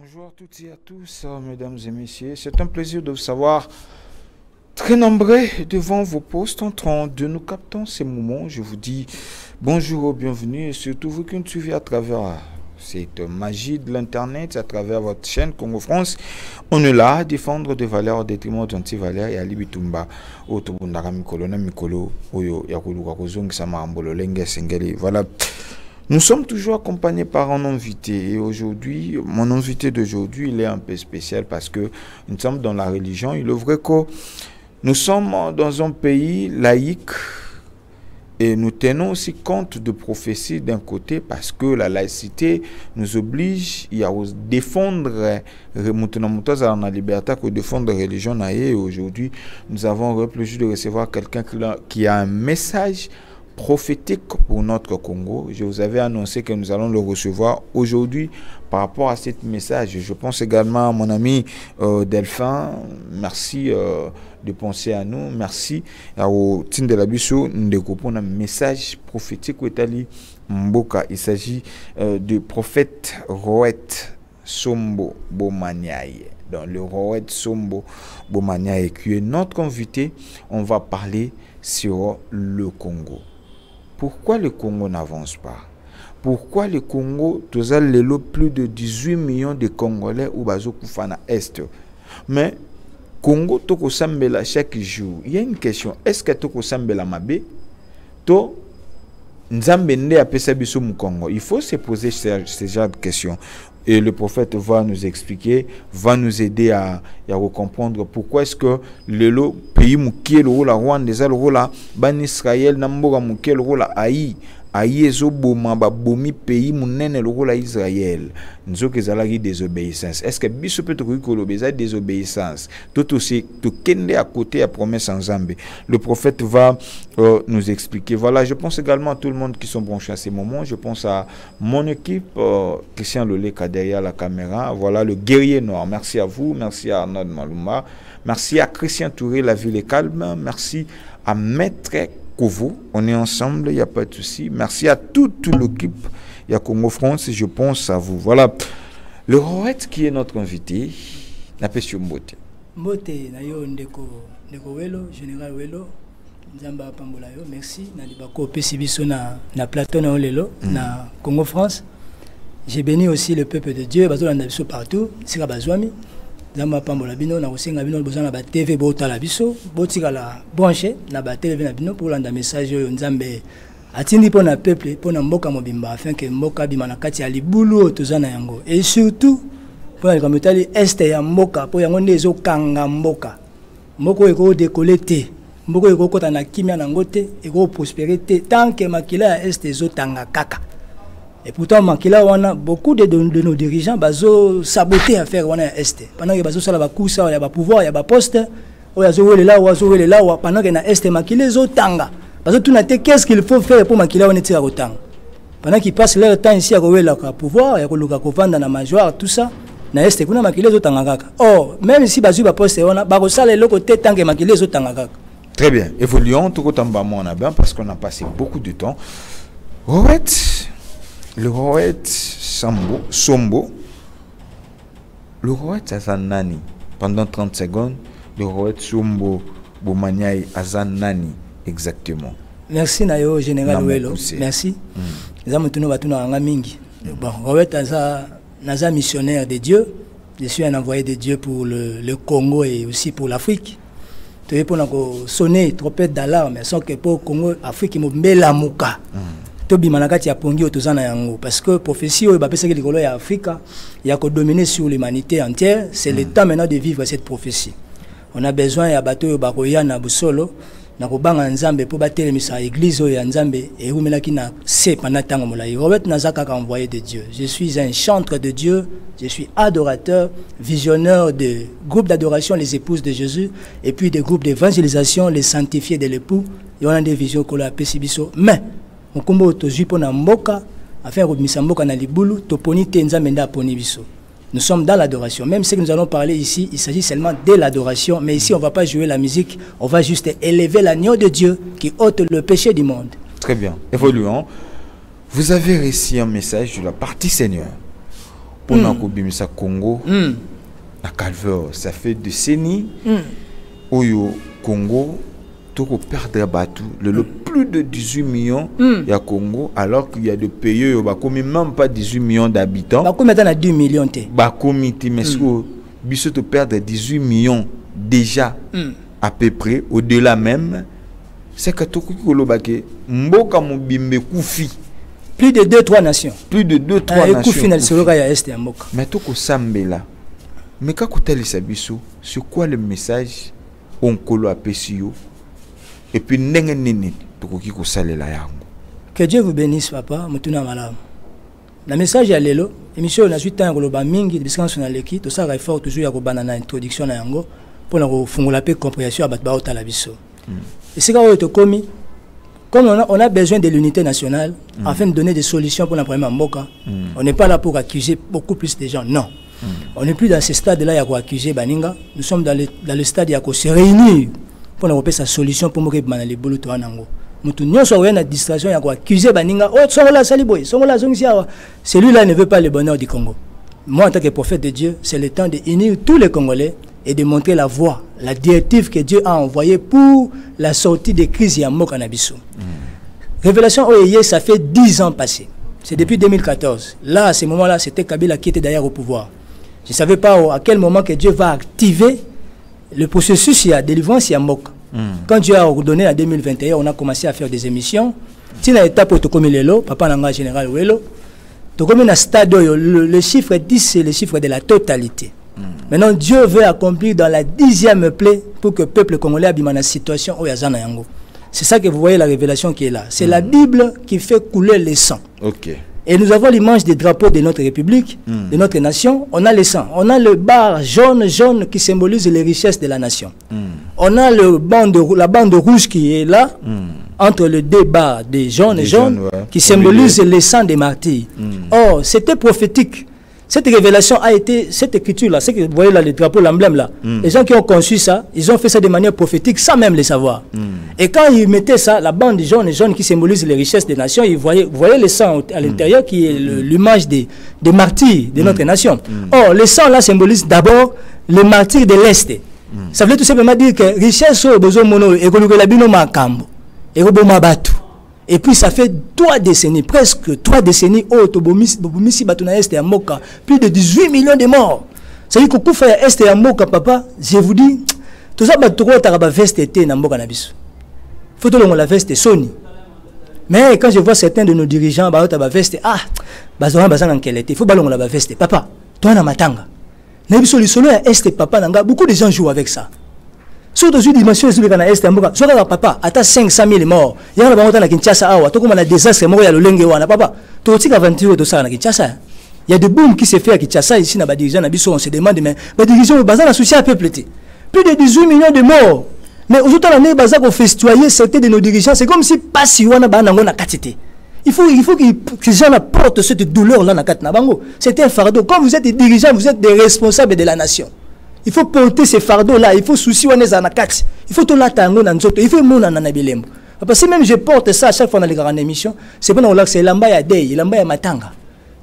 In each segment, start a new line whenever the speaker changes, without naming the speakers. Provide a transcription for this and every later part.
Bonjour à toutes et à tous, mesdames et messieurs. C'est un plaisir de vous savoir très nombreux devant vos postes en train de nous capter ces moments. Je vous dis bonjour, bienvenue et surtout vous qui nous suivez à travers cette magie de l'Internet, à travers votre chaîne Congo France. On est là à défendre des valeurs au détriment d'anti-valeurs et à Libitumba. Voilà. Nous sommes toujours accompagnés par un invité et aujourd'hui, mon invité d'aujourd'hui, il est un peu spécial parce que nous sommes dans la religion. Il est vrai que nous sommes dans un pays laïque et nous tenons aussi compte de prophéties d'un côté parce que la laïcité nous oblige à défendre la liberté, à défendre la religion. Et aujourd'hui, nous avons le plaisir de recevoir quelqu'un qui a un message prophétique pour notre Congo. Je vous avais annoncé que nous allons le recevoir aujourd'hui par rapport à ce message. Je pense également à mon ami Delphin. Merci de penser à nous. Merci au team de la Bissau. Nous découpons un message prophétique au Italie Mboka. Il s'agit du prophète Roet Sombo Bomaniaï. Dans le Roet Sombo Bomaniaï qui est notre invité, on va parler sur le Congo. Pourquoi le Congo n'avance pas? Pourquoi le Congo, tous les plus de 18 millions de Congolais ou Bazokufana Est? Mais Congo, toko sambela chaque jour. Il y a une question. Est-ce que toko sambela mabe? To nzambende apesa biso mu Congo. Il faut se poser ce genre de questions. Et le prophète va nous expliquer, va nous aider à comprendre pourquoi est-ce que le pays mouké le rôle à Rwanda, le rôle à Ban Israël, Namboga mouké le rôle à Haï, Haï ezo boma ba bomi pays mounene le rôle à Israël. Nous avons des désobéissances. Est-ce que biso peut te dire désobéissance? Tout aussi, tout kende à côté à promesse en Zambie. Le prophète va nous expliquer. Voilà, je pense également à tout le monde qui sont branchés à ces moments. Je pense à mon équipe, Christian Loleka derrière la caméra. Voilà, le guerrier noir. Merci à vous. Merci à Arnaud Maluma. Merci à Christian Touré, la ville est calme. Merci à Maître Kovo. On est ensemble, il n'y a pas de souci. Merci à toute l'équipe. Il y a Congo France, je pense à vous. Voilà. Le Roet qui est notre invité, la question Mbote.
Mbote, nayo ndeko Welo, général Welo, Nzamba Pambola yo, merci. Na libako pesibiso na plateau na Olelo, na Congo France. J'ai béni aussi le peuple de Dieu, bazo na biso partout, sika bazwami. Nzamba Pambola bino na kosenga bino besoin na ba TV bota la biso, botika la brancher na ba TV na bino pour landa message yo Nzambe atindi pour na peuple pour na mboka mobimba afin que mboka bima na kati ya libulu tozana yango et surtout pour la communauté est ya mboka pour yango ndezo kanga mboka moko eko décoller te moko eko kota na kimia na ngote eko prospérité tant que makila ya est ezo tanga kaka. Et pourtant makila wana beaucoup de nos dirigeants bazo saboter affaire wana ya est pendant que bazo sala ba kusa ya ba pouvoir ya ba poste o ya zo wele là pendant que na est makila ezo tanga. Parce que tout n'a qu'est-ce qu'il faut faire pour Makila on est autant. Pendant qu'ils passent leur temps ici à le pouvoir, à Koluka Kovanda, na major, tout ça, na est kuna Makila zotangaka. Or, même si Bazu va poster on a barossa les côté tant que Makila zotangaka.
Très bien. Évoluons tout autant on a bien parce qu'on a passé beaucoup de temps. Roet, le Roet Sombo, le Roet Azanani. Pendant 30 secondes, le Roet Sombo Bomaniaï Azanani. Exactement.
Merci Nayo Général Welo. Merci. Nous avons tenu à mingi. Bon, Robert Naza missionnaire de Dieu. Je suis un envoyé de Dieu pour le Congo et aussi pour l'Afrique. Tu es pour sonner trompette d'alarme, sans que pour le Congo, Afrique, il me la mouka. Tu es manakati ya pongi otozana yango parce que prophétie au bapesa que l'école ya Afrique, il y a que dominer sur l'humanité entière. C'est le temps maintenant de vivre cette prophétie. On a besoin ya bateau bakoya na busolo. Na kobanga nzambe po batelemisa église ya nzambe et umelaki na se pendant tango molai. Robert Nazaka envoyé de Dieu. Je suis un chanteur de Dieu, je suis adorateur, visionnaire de groupes d'adoration les épouses de Jésus et puis des groupes d'évangélisation les sanctifiés de l'époux. Et on a des visions ko la pesibiso mais on kombo to jupo na mboka afin robimisa mboka na libulu to poni te nzambe nda poni biso. Nous sommes dans l'adoration. Même ce que nous allons parler ici, il s'agit seulement de l'adoration. Mais ici, on ne va pas jouer la musique. On va juste élever l'agneau de Dieu qui ôte le péché du monde.
Très bien. Évoluons. Vous avez reçu un message de la partie Seigneur. pour nakobimisa Congo na calvaire. Ça fait des décennies oyo Congo toko perdre batou le plus de 18 millions ya Congo, alors qu'il y a des pays où bakomi même pas 18 millions d'habitants.
Bakomi maintenant à 10 millions té.
Bakomi té mais biso to perdre 18 millions déjà à peu près au-delà même. C'est que toko kolobake mboka mobimbe kufi.
Plus de 2-3 nations.
Plus de 2-3 nations.
Final soloka ya est ya mboka.
Mais toko sambela. Mais quand tu sabiso, c'est quoi le message on kolo apesio et puis ndenge nini tokoki ko salela yango.
Que Dieu vous bénisse papa, mutuna malamu. Le message ya lelo, émission na suite tango loba mingi biskan sur na leki, to ça effort toujours ya ko banana introduction na yango pour na ko fungola pe compréhension ba ba otala biso. Et c'est quand to komi comme on a besoin de l'unité nationale afin de donner des solutions pour la première mboka. On n'est pas là pour accuser beaucoup plus de gens, non. On n'est plus dans ce stade-là, il y a accuser Baninga. Nous sommes dans le stade, il y a se réunir pour nous sa solution pour nous réparer les boulots. Nous sommes dans distraction, il y a accuser Baninga. Oh, celui-là ne veut pas le bonheur du Congo. Moi, en tant que prophète de Dieu, c'est le temps d'unir tous les Congolais et de montrer la voie, la directive que Dieu a envoyée pour la sortie des crises Yammo Canabiso. Révélation OEI, ça fait 10 ans passés. C'est depuis 2014. Là, à ce moment-là, c'était Kabila qui était d'ailleurs au pouvoir. Je ne savais pas à quel moment que Dieu va activer le processus de délivrance Yammoka. Quand Dieu a ordonné en 2021, on a commencé à faire des émissions. Si on a étape pour Tokomi Lelo, Papa Nanga Général Welo, Tokomi na stade, le chiffre 10, c'est le chiffre de la totalité. Maintenant, Dieu veut accomplir dans la 10e plaie pour que le peuple congolais ait une situation où il y a Yango. C'est ça que vous voyez la révélation qui est là. C'est la Bible qui fait couler le sang.
Okay.
Et nous avons l'image des drapeaux de notre République, de notre nation. On a le sang. On a le bar jaune qui symbolise les richesses de la nation. On a la bande rouge qui est là, entre les deux barres des jaunes qui symbolise le sang des martyrs. Or, c'était prophétique. Cette révélation a été, cette écriture-là, c'est que vous voyez là, le drapeau, l'emblème là, les gens qui ont conçu ça, ils ont fait ça de manière prophétique sans même le savoir. Et quand ils mettaient ça, la bande jaune qui symbolise les richesses des nations, vous voyez le sang à l'intérieur qui est l'image des martyrs de notre nation. Or, le sang là symbolise d'abord les martyrs de l'Est. Ça veut tout simplement dire que richesse au besoin mono et et puis ça fait 3 décennies, presque 3 décennies, plus de 18 millions de morts. Ça veut dire que fait Est et Moka, papa, je vous dis, tout ça, il faut que la veste Sony. Mais quand je vois certains de nos dirigeants, il faut que la veste. Papa, toi, na matanga. Beaucoup de gens jouent avec ça. Surtout sur dimension sur le Est Mboka, soit papa, à 500 000 morts. Il y a un Kinshasa awa, tout comme un désastre mort, il y a le Lengewana, papa. Tout ce aventure de ça na Kinshasa. Il y a des booms qui se fait à Kinshasa ici na ba dirigeants na biso, on se demande mais ba dirigeants bazar associé à peuple. Plus de 18 millions de morts. Mais aujourd'hui on est bazar qu'on festoyer certains de nos dirigeants, c'est comme si pas si on a ba na katité. Il faut que les gens apportent cette douleur là na kat na bango. C'est un fardeau. Quand vous êtes des dirigeants, vous êtes des responsables de la nation. Il faut porter ces fardeaux-là, il faut soucier on est en akati. Il faut tout l'attendre dans notre, il faut mon anabilembo. Parce que même je porte ça à chaque fois dans les grandes émissions, c'est pas dans le c'est l'ambaya day, l'ambaya matanga.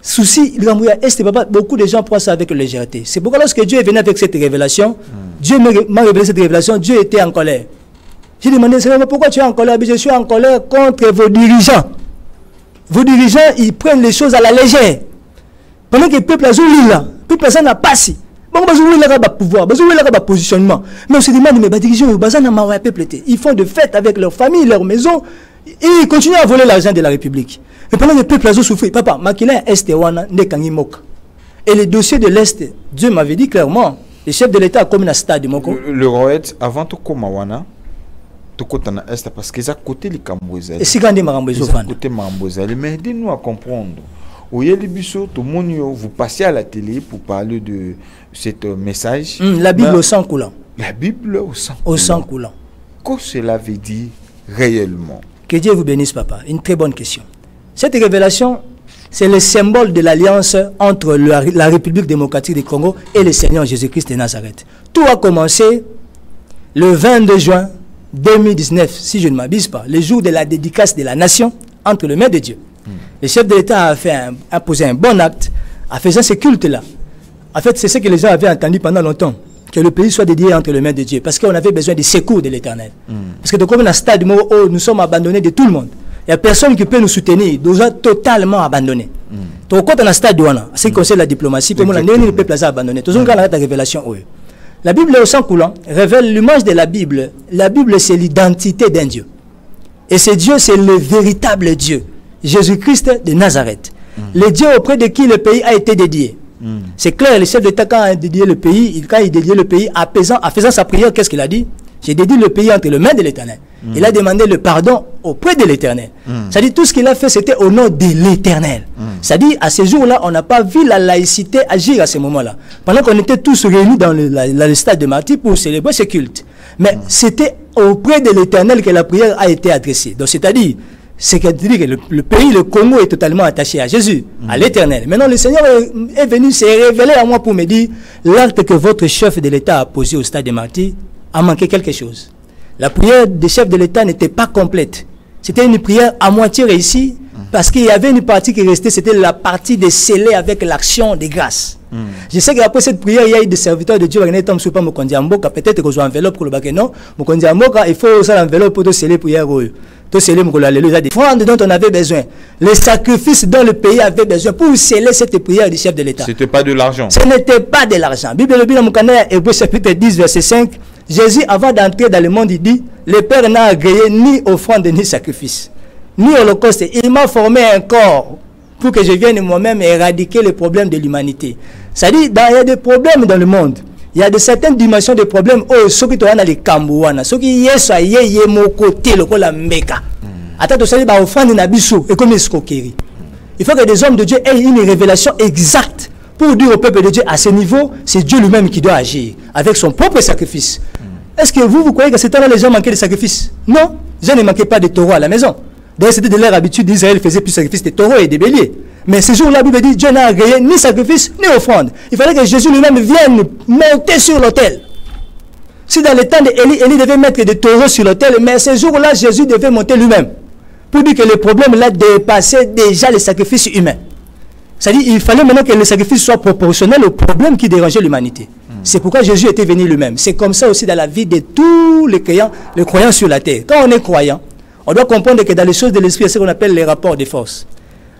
Souci, l'ambaya est papa, beaucoup de gens prennent ça avec légèreté. C'est pourquoi lorsque Dieu est venu avec cette révélation, Dieu m'a révélé cette révélation, Dieu était en colère. J'ai demandé, pourquoi tu es en colère? Je suis en colère contre vos dirigeants. Vos dirigeants, ils prennent les choses à la légère. Pendant que le peuple a zoulé là, le peuple n'a pas si. Bon, il a pouvoir, il a positionnement. Mais on se demande, mais les dirigeants, ils font de fêtes avec leur famille, leur maison, et ils continuent à voler l'argent de la République. Et pendant que le peuple a souffert, papa, Makila Est et Wana, Nekangimok. Et les dossiers de l'Est, Dieu m'avait dit clairement, le chef de l'État a comme un stade.
Le Roët, avant tout comme Wana, tout côté na Est, parce qu'ils ont côté les Cambouezali.
Et si quand ils ont
côté Mambozali, mais aidez-nous à comprendre. Au Yélibiso, tout le monde, vous passez à la télé pour parler de ce message.
La Bible au sang coulant.
La Bible au sang coulant.
Au sang coulant.
Qu'est-ce que cela veut dire réellement?
Que Dieu vous bénisse, papa. Une très bonne question. Cette révélation, c'est le symbole de l'alliance entre la République démocratique du Congo et le Seigneur Jésus-Christ de Nazareth. Tout a commencé le 22 juin 2019, si je ne m'abuse pas, le jour de la dédicace de la nation entre les mains de Dieu. Le chef de l'État a posé un bon acte en faisant ce culte-là. En fait, c'est ce que les gens avaient entendu pendant longtemps, que le pays soit dédié entre les mains de Dieu, parce qu'on avait besoin du secours de l'Éternel. Parce que de comme un stade où nous sommes abandonnés de tout le monde, il n'y a personne qui peut nous soutenir, nous avons totalement abandonnés. Donc, quand on a un stade, ce qui concerne la diplomatie, comme on a le peuple abandonné, tout le monde a la révélation. La Bible au sang coulant révèle l'image de la Bible. La Bible, c'est l'identité d'un Dieu. Et ce Dieu, c'est le véritable Dieu, Jésus-Christ de Nazareth. Le Dieu auprès de qui le pays a été dédié. C'est clair, le chef d'État, quand il dédié le pays, en faisant sa prière, qu'est-ce qu'il a dit? J'ai dédié le pays entre les mains de l'Éternel. Il a demandé le pardon auprès de l'Éternel. C'est-à-dire, tout ce qu'il a fait, c'était au nom de l'Éternel. C'est-à-dire, à ce jour-là, on n'a pas vu la laïcité agir à ce moment-là. Pendant qu'on était tous réunis dans le stade de martyrs pour célébrer ce culte. Mais c'était auprès de l'Éternel que la prière a été adressée. Donc, c'est-à-dire, que le pays, le Congo, est totalement attaché à Jésus, à l'Éternel. Maintenant, le Seigneur est venu se révéler à moi pour me dire, l'acte que votre chef de l'État a posé au stade des martyrs a manqué quelque chose. La prière des chefs de l'État n'était pas complète. C'était une prière à moitié réussie, parce qu'il y avait une partie qui restait, c'était la partie de sceller avec l'action des grâces. Je sais qu'après cette prière, il y a eu des serviteurs de Dieu, peut-être qu'ils ont enveloppe pour le bac, non, il faut aussi l'enveloppe pour sceller prière. Les offrandes dont on avait besoin, les sacrifices dont le pays avait besoin pour sceller cette prière du chef de l'État.
C'était pas de l'argent.
Ce n'était pas de l'argent. Bible de Hébreux chapitre 10, verset 5, Jésus, avant d'entrer dans le monde, il dit, le Père n'a agréé ni offrande ni sacrifice, ni holocauste. Il m'a formé un corps pour que je vienne moi-même éradiquer les problèmes de l'humanité. C'est-à-dire, il y a des problèmes dans le monde. Il y a de certaines dimensions de problèmes. Oh, ceux qui ont les Kambouana, ceux qui sont mon côté, le la Meka. Attends, tu sais, offrande n'abisso et comme escroquerie. Il faut que des hommes de Dieu aient une révélation exacte pour dire au peuple de Dieu, à ce niveau, c'est Dieu lui-même qui doit agir avec son propre sacrifice. Est-ce que vous croyez que ce temps-là, les gens manquaient de sacrifice? Non, les gens ne manquaient pas de taureaux à la maison. D'ailleurs, c'était de leur habitude d'Israël faisait plus de sacrifices de taureaux et de béliers. Mais ce jour-là, la Bible dit, Dieu n'a agréé ni sacrifice, ni offrande. Il fallait que Jésus lui-même vienne monter sur l'autel. Si dans le temps d'Élie, Élie devait mettre des taureaux sur l'autel, mais ce jour-là, Jésus devait monter lui-même. Pour dire que le problème là dépassait déjà les sacrifices humains. C'est-à-dire qu'il fallait maintenant que le sacrifice soit proportionnel au problème qui dérangeait l'humanité. C'est pourquoi Jésus était venu lui-même. C'est comme ça aussi dans la vie de tous les croyants sur la terre. Quand on est croyant, on doit comprendre que dans les choses de l'esprit, il y a ce qu'on appelle les rapports de force.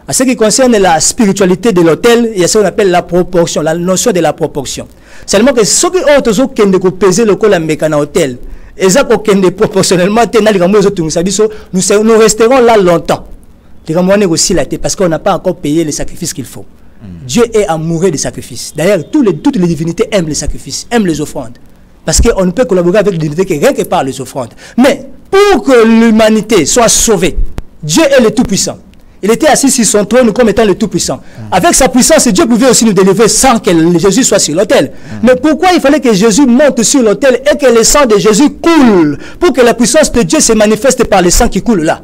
En ce qui concerne la spiritualité de l'autel, il y a ce qu'on appelle la proportion, la notion de la proportion. Seulement que ceux qui ont pesé le col à mécana hôtel, et ça proportionnellement, nous resterons là longtemps. Aussi la tête parce qu'on n'a pas encore payé les sacrifices qu'il faut. Dieu est amoureux des sacrifices. D'ailleurs, toutes les divinités aiment les sacrifices, aiment les offrandes. Parce qu'on ne peut collaborer avec les divinités que rien que par les offrandes. Mais pour que l'humanité soit sauvée, Dieu est le Tout-Puissant. Il était assis sur son trône comme étant le Tout-Puissant. Avec sa puissance, Dieu pouvait aussi nous délivrer sans que Jésus soit sur l'autel. Mais pourquoi il fallait que Jésus monte sur l'autel et que le sang de Jésus coule pour que la puissance de Dieu se manifeste par le sang qui coule là?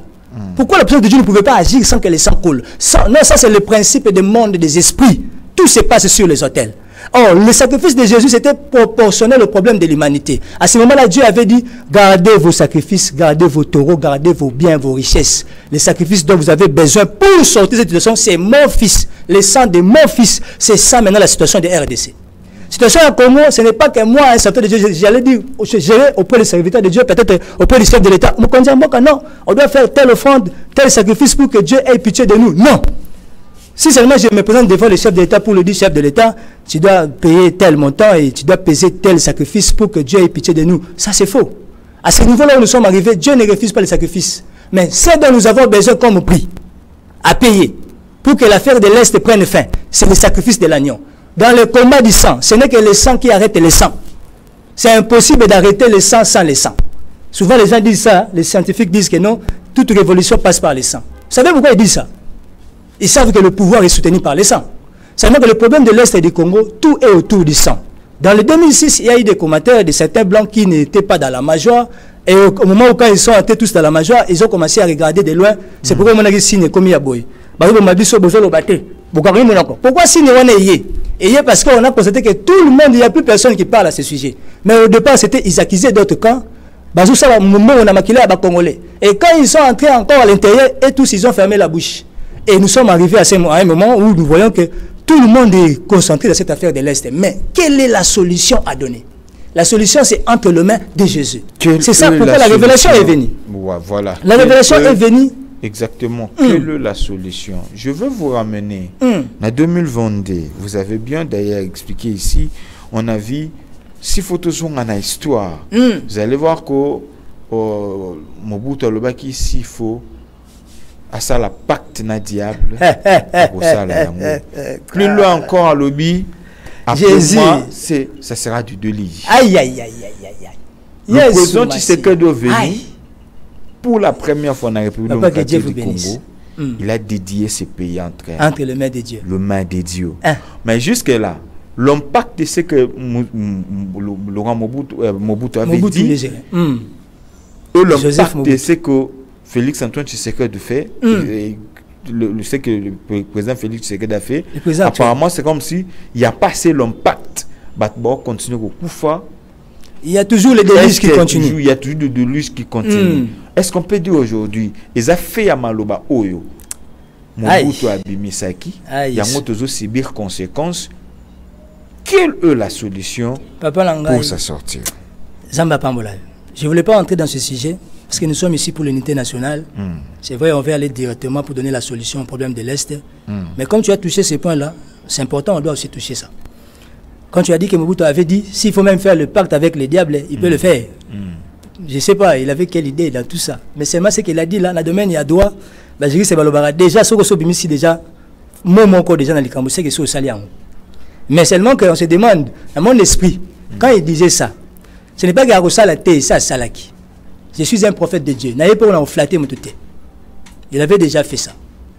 Pourquoi la puissance de Dieu ne pouvait pas agir sans que le sang coule? Non, ça c'est le principe du monde des esprits. Tout se passe sur les autels. Or, le sacrifice de Jésus, c'était proportionnel au problème de l'humanité. À ce moment-là, Dieu avait dit, gardez vos sacrifices, gardez vos taureaux, gardez vos biens, vos richesses. Les sacrifices dont vous avez besoin pour sortir de cette situation, c'est mon fils. Le sang de mon fils, c'est ça maintenant la situation de RDC. Situation à Congo, ce n'est pas que moi, un serviteur de Dieu, j'allais dire, gérer auprès des serviteurs de Dieu, peut-être auprès du chef de l'État. Non, on doit faire telle offrande, tel sacrifice pour que Dieu ait pitié de nous. Non. Si seulement je me présente devant le chef de l'État pour le dire, chef de l'État, tu dois payer tel montant et tu dois payer tel sacrifice pour que Dieu ait pitié de nous. Ça, c'est faux. À ce niveau-là où nous sommes arrivés, Dieu ne refuse pas les sacrifices. Mais ce dont nous avons besoin comme prix à payer pour que l'affaire de l'Est prenne fin, c'est le sacrifice de l'agneau. Dans le combat du sang, ce n'est que le sang qui arrête le sang. C'est impossible d'arrêter le sang sans le sang. Souvent, les gens disent ça, les scientifiques disent que non, toute révolution passe par le sang. Vous savez pourquoi ils disent ça? Ils savent que le pouvoir est soutenu par le sang. Seulement que le problème de l'Est et du Congo, tout est autour du sang. Dans le 2006, il y a eu des commentaires de certains blancs qui n'étaient pas dans la major. Et au moment où quand ils sont entrés tous dans la major, ils ont commencé à regarder de loin. C'est pourquoi on a dit signe comme Yaboy. Pourquoi signe on est et parce qu'on a constaté que tout le monde, il n'y a plus personne qui parle à ce sujet. Mais au départ, c'était ils accusaient d'autres camps. Et quand ils sont entrés encore à l'intérieur, et tous ils ont fermé la bouche. Et nous sommes arrivés à un moment où nous voyons que Tout le monde est concentré dans cette affaire de l'Est. Mais quelle est la solution à donner? La solution, c'est entre les mains de Jésus. C'est ça pourquoi la révélation est venue.
Voilà.
La révélation est venue.
Exactement. Quelle est la solution? Je veux vous ramener en 2022. Vous avez bien d'ailleurs expliqué ici. On a vu 6 photos en histoire. Vous allez voir que Mobutu Alobaki s'il faut à ça la pacte na diable. Plus loin encore à lobby. Jésus, ça sera du délit.
Aïe, aïe, aïe, aïe, aïe.
Le président Tshisekedi est venu pour la première fois dans la République démocratique du Congo. Il a dédié ce pays entre
les mains de Dieu.
Le main de Dieu. Mais jusque-là, l'impact de ce que Laurent Mobutu avait dit, et l'impact de ce que Félix Antoine Tshisekedi fait, ce que le président Félix Tshisekedi a fait, apparemment c'est comme si il n'y a pas assez l'impact. Continue au Koufa.
Il y a toujours les déluges qui continuent.
Il y a toujours des déluges qui continuent. Est-ce qu'on peut dire aujourd'hui, ils ont fait à Maloba Oyo, Mobutu Abimisaki, il y a toujours subir conséquences. Quelle est la solution pour s'en sortir?
Zamba Pambola, je ne voulais pas entrer dans ce sujet. Parce que nous sommes ici pour l'unité nationale. C'est vrai, on va aller directement pour donner la solution au problème de l'Est. Mais comme tu as touché ces points-là, c'est important, on doit aussi toucher ça. Quand tu as dit que Mobutu avait dit, s'il faut même faire le pacte avec les diables, il peut le faire. Je ne sais pas, il avait quelle idée dans tout ça. Mais c'est moi ce qu'il a dit là, dans le domaine, il y a droit. Je dis que c'est Balobara. Déjà, ce que c'est ici, déjà, moi, mon corps déjà dans les cambous, c'est que c'est au Salian. Mais seulement qu'on se demande, dans mon esprit, quand il disait ça, ce n'est pas Garossa la thé, ça, Salaki. Je suis un prophète de Dieu. N'ayez pas on flatté mon tout. Il avait déjà fait ça.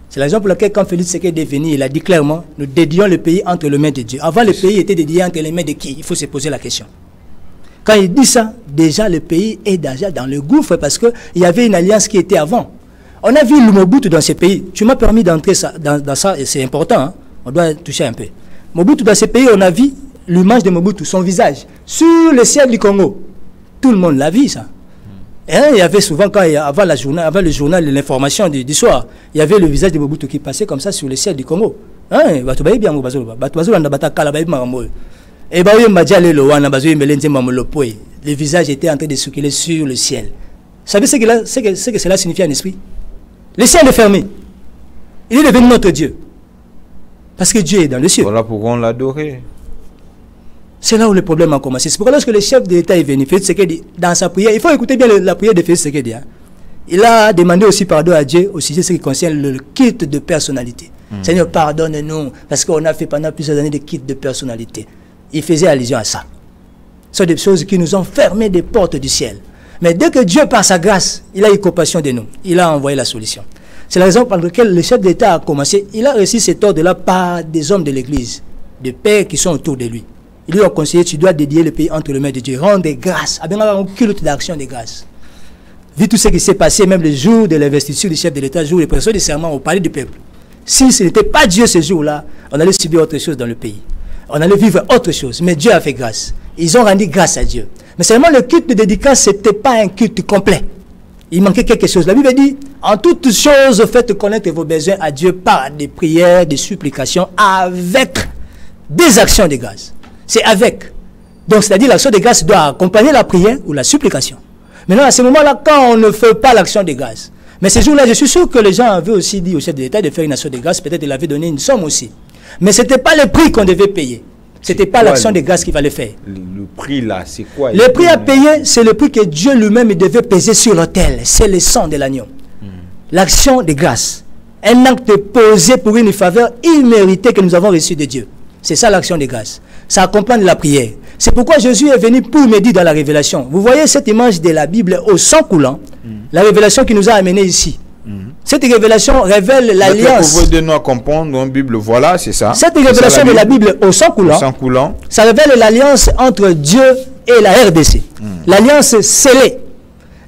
C'est la raison pour laquelle quand Félix Tshisekedi est venu, il a dit clairement, nous dédions le pays entre les mains de Dieu. Avant, le pays était dédié entre les mains de qui? Il faut se poser la question. Quand il dit ça, déjà le pays est déjà dans le gouffre parce qu'il y avait une alliance qui était avant. On a vu le Mobutu dans ces pays. Tu m'as permis d'entrer dans ça et c'est important. Hein? On doit toucher un peu. Mobutu dans ces pays, on a vu l'image de Mobutu, son visage, sur le ciel du Congo. Tout le monde l'a vu ça. Il y avait souvent, avant le journal de l'information du soir, il y avait le visage de Mobutu qui passait comme ça sur le ciel du Congo. Le visage était en train de circuler sur le ciel. Vous savez ce que cela signifie en esprit? Le ciel est fermé. Il est devenu notre Dieu. Parce que Dieu est dans le ciel.
Voilà pourquoi on l'adorait.
C'est là où le problème a commencé. C'est pourquoi lorsque le chef de l'État est venu, Félix Tshisekedi, dans sa prière, il faut écouter bien la prière de Félix Tshisekedi. Hein. Il a demandé aussi pardon à Dieu au sujet de ce qui concerne le culte de personnalité. Seigneur, pardonne-nous, parce qu'on a fait pendant plusieurs années des cultes de personnalité. Il faisait allusion à ça. Ce sont des choses qui nous ont fermé des portes du ciel. Mais dès que Dieu, par sa grâce, il a eu compassion de nous, il a envoyé la solution. C'est la raison pour laquelle le chef de l'État a commencé. Il a reçu cet ordre-là par des hommes de l'Église, des pères qui sont autour de lui. Ils lui ont conseillé, tu dois dédier le pays entre les mains de Dieu, rendre des grâces, avec un culte d'action de grâce. Vu tout ce qui s'est passé, même le jour de l'investiture du chef de l'État, le jour de pression du serment au palais du peuple. Si ce n'était pas Dieu ce jour-là, on allait subir autre chose dans le pays. On allait vivre autre chose. Mais Dieu a fait grâce. Ils ont rendu grâce à Dieu. Mais seulement le culte de dédicace, ce n'était pas un culte complet. Il manquait quelque chose. La Bible dit, en toutes choses, faites connaître vos besoins à Dieu par des prières, des supplications, avec des actions de grâce. C'est avec. Donc, c'est-à-dire l'action de grâce doit accompagner la prière ou la supplication. Maintenant, à ce moment-là, quand on ne fait pas l'action de grâce, mais ce jour-là, je suis sûr que les gens avaient aussi dit au chef de l'État de faire une action de grâce, peut-être il avait donné une somme aussi. Mais ce n'était pas le prix qu'on devait payer. Ce n'était pas l'action de grâce qu'il fallait faire.
Le prix là, c'est quoi?
Le prix à payer, c'est le prix que Dieu lui-même devait peser sur l'autel. C'est le sang de l'agneau. L'action de grâce. Un acte posé pour une faveur imméritée que nous avons reçue de Dieu. C'est ça l'action de grâce. Ça accompagne la prière. C'est pourquoi Jésus est venu pour me dire dans la révélation. Vous voyez cette image de la Bible au sang coulant, la révélation qui nous a amenés ici. Cette révélation révèle l'alliance.
Vous pouvez nous comprendre dans la Bible, voilà, c'est ça.
Cette révélation de la Bible au sang coulant, ça révèle l'alliance entre Dieu et la RDC. L'alliance scellée,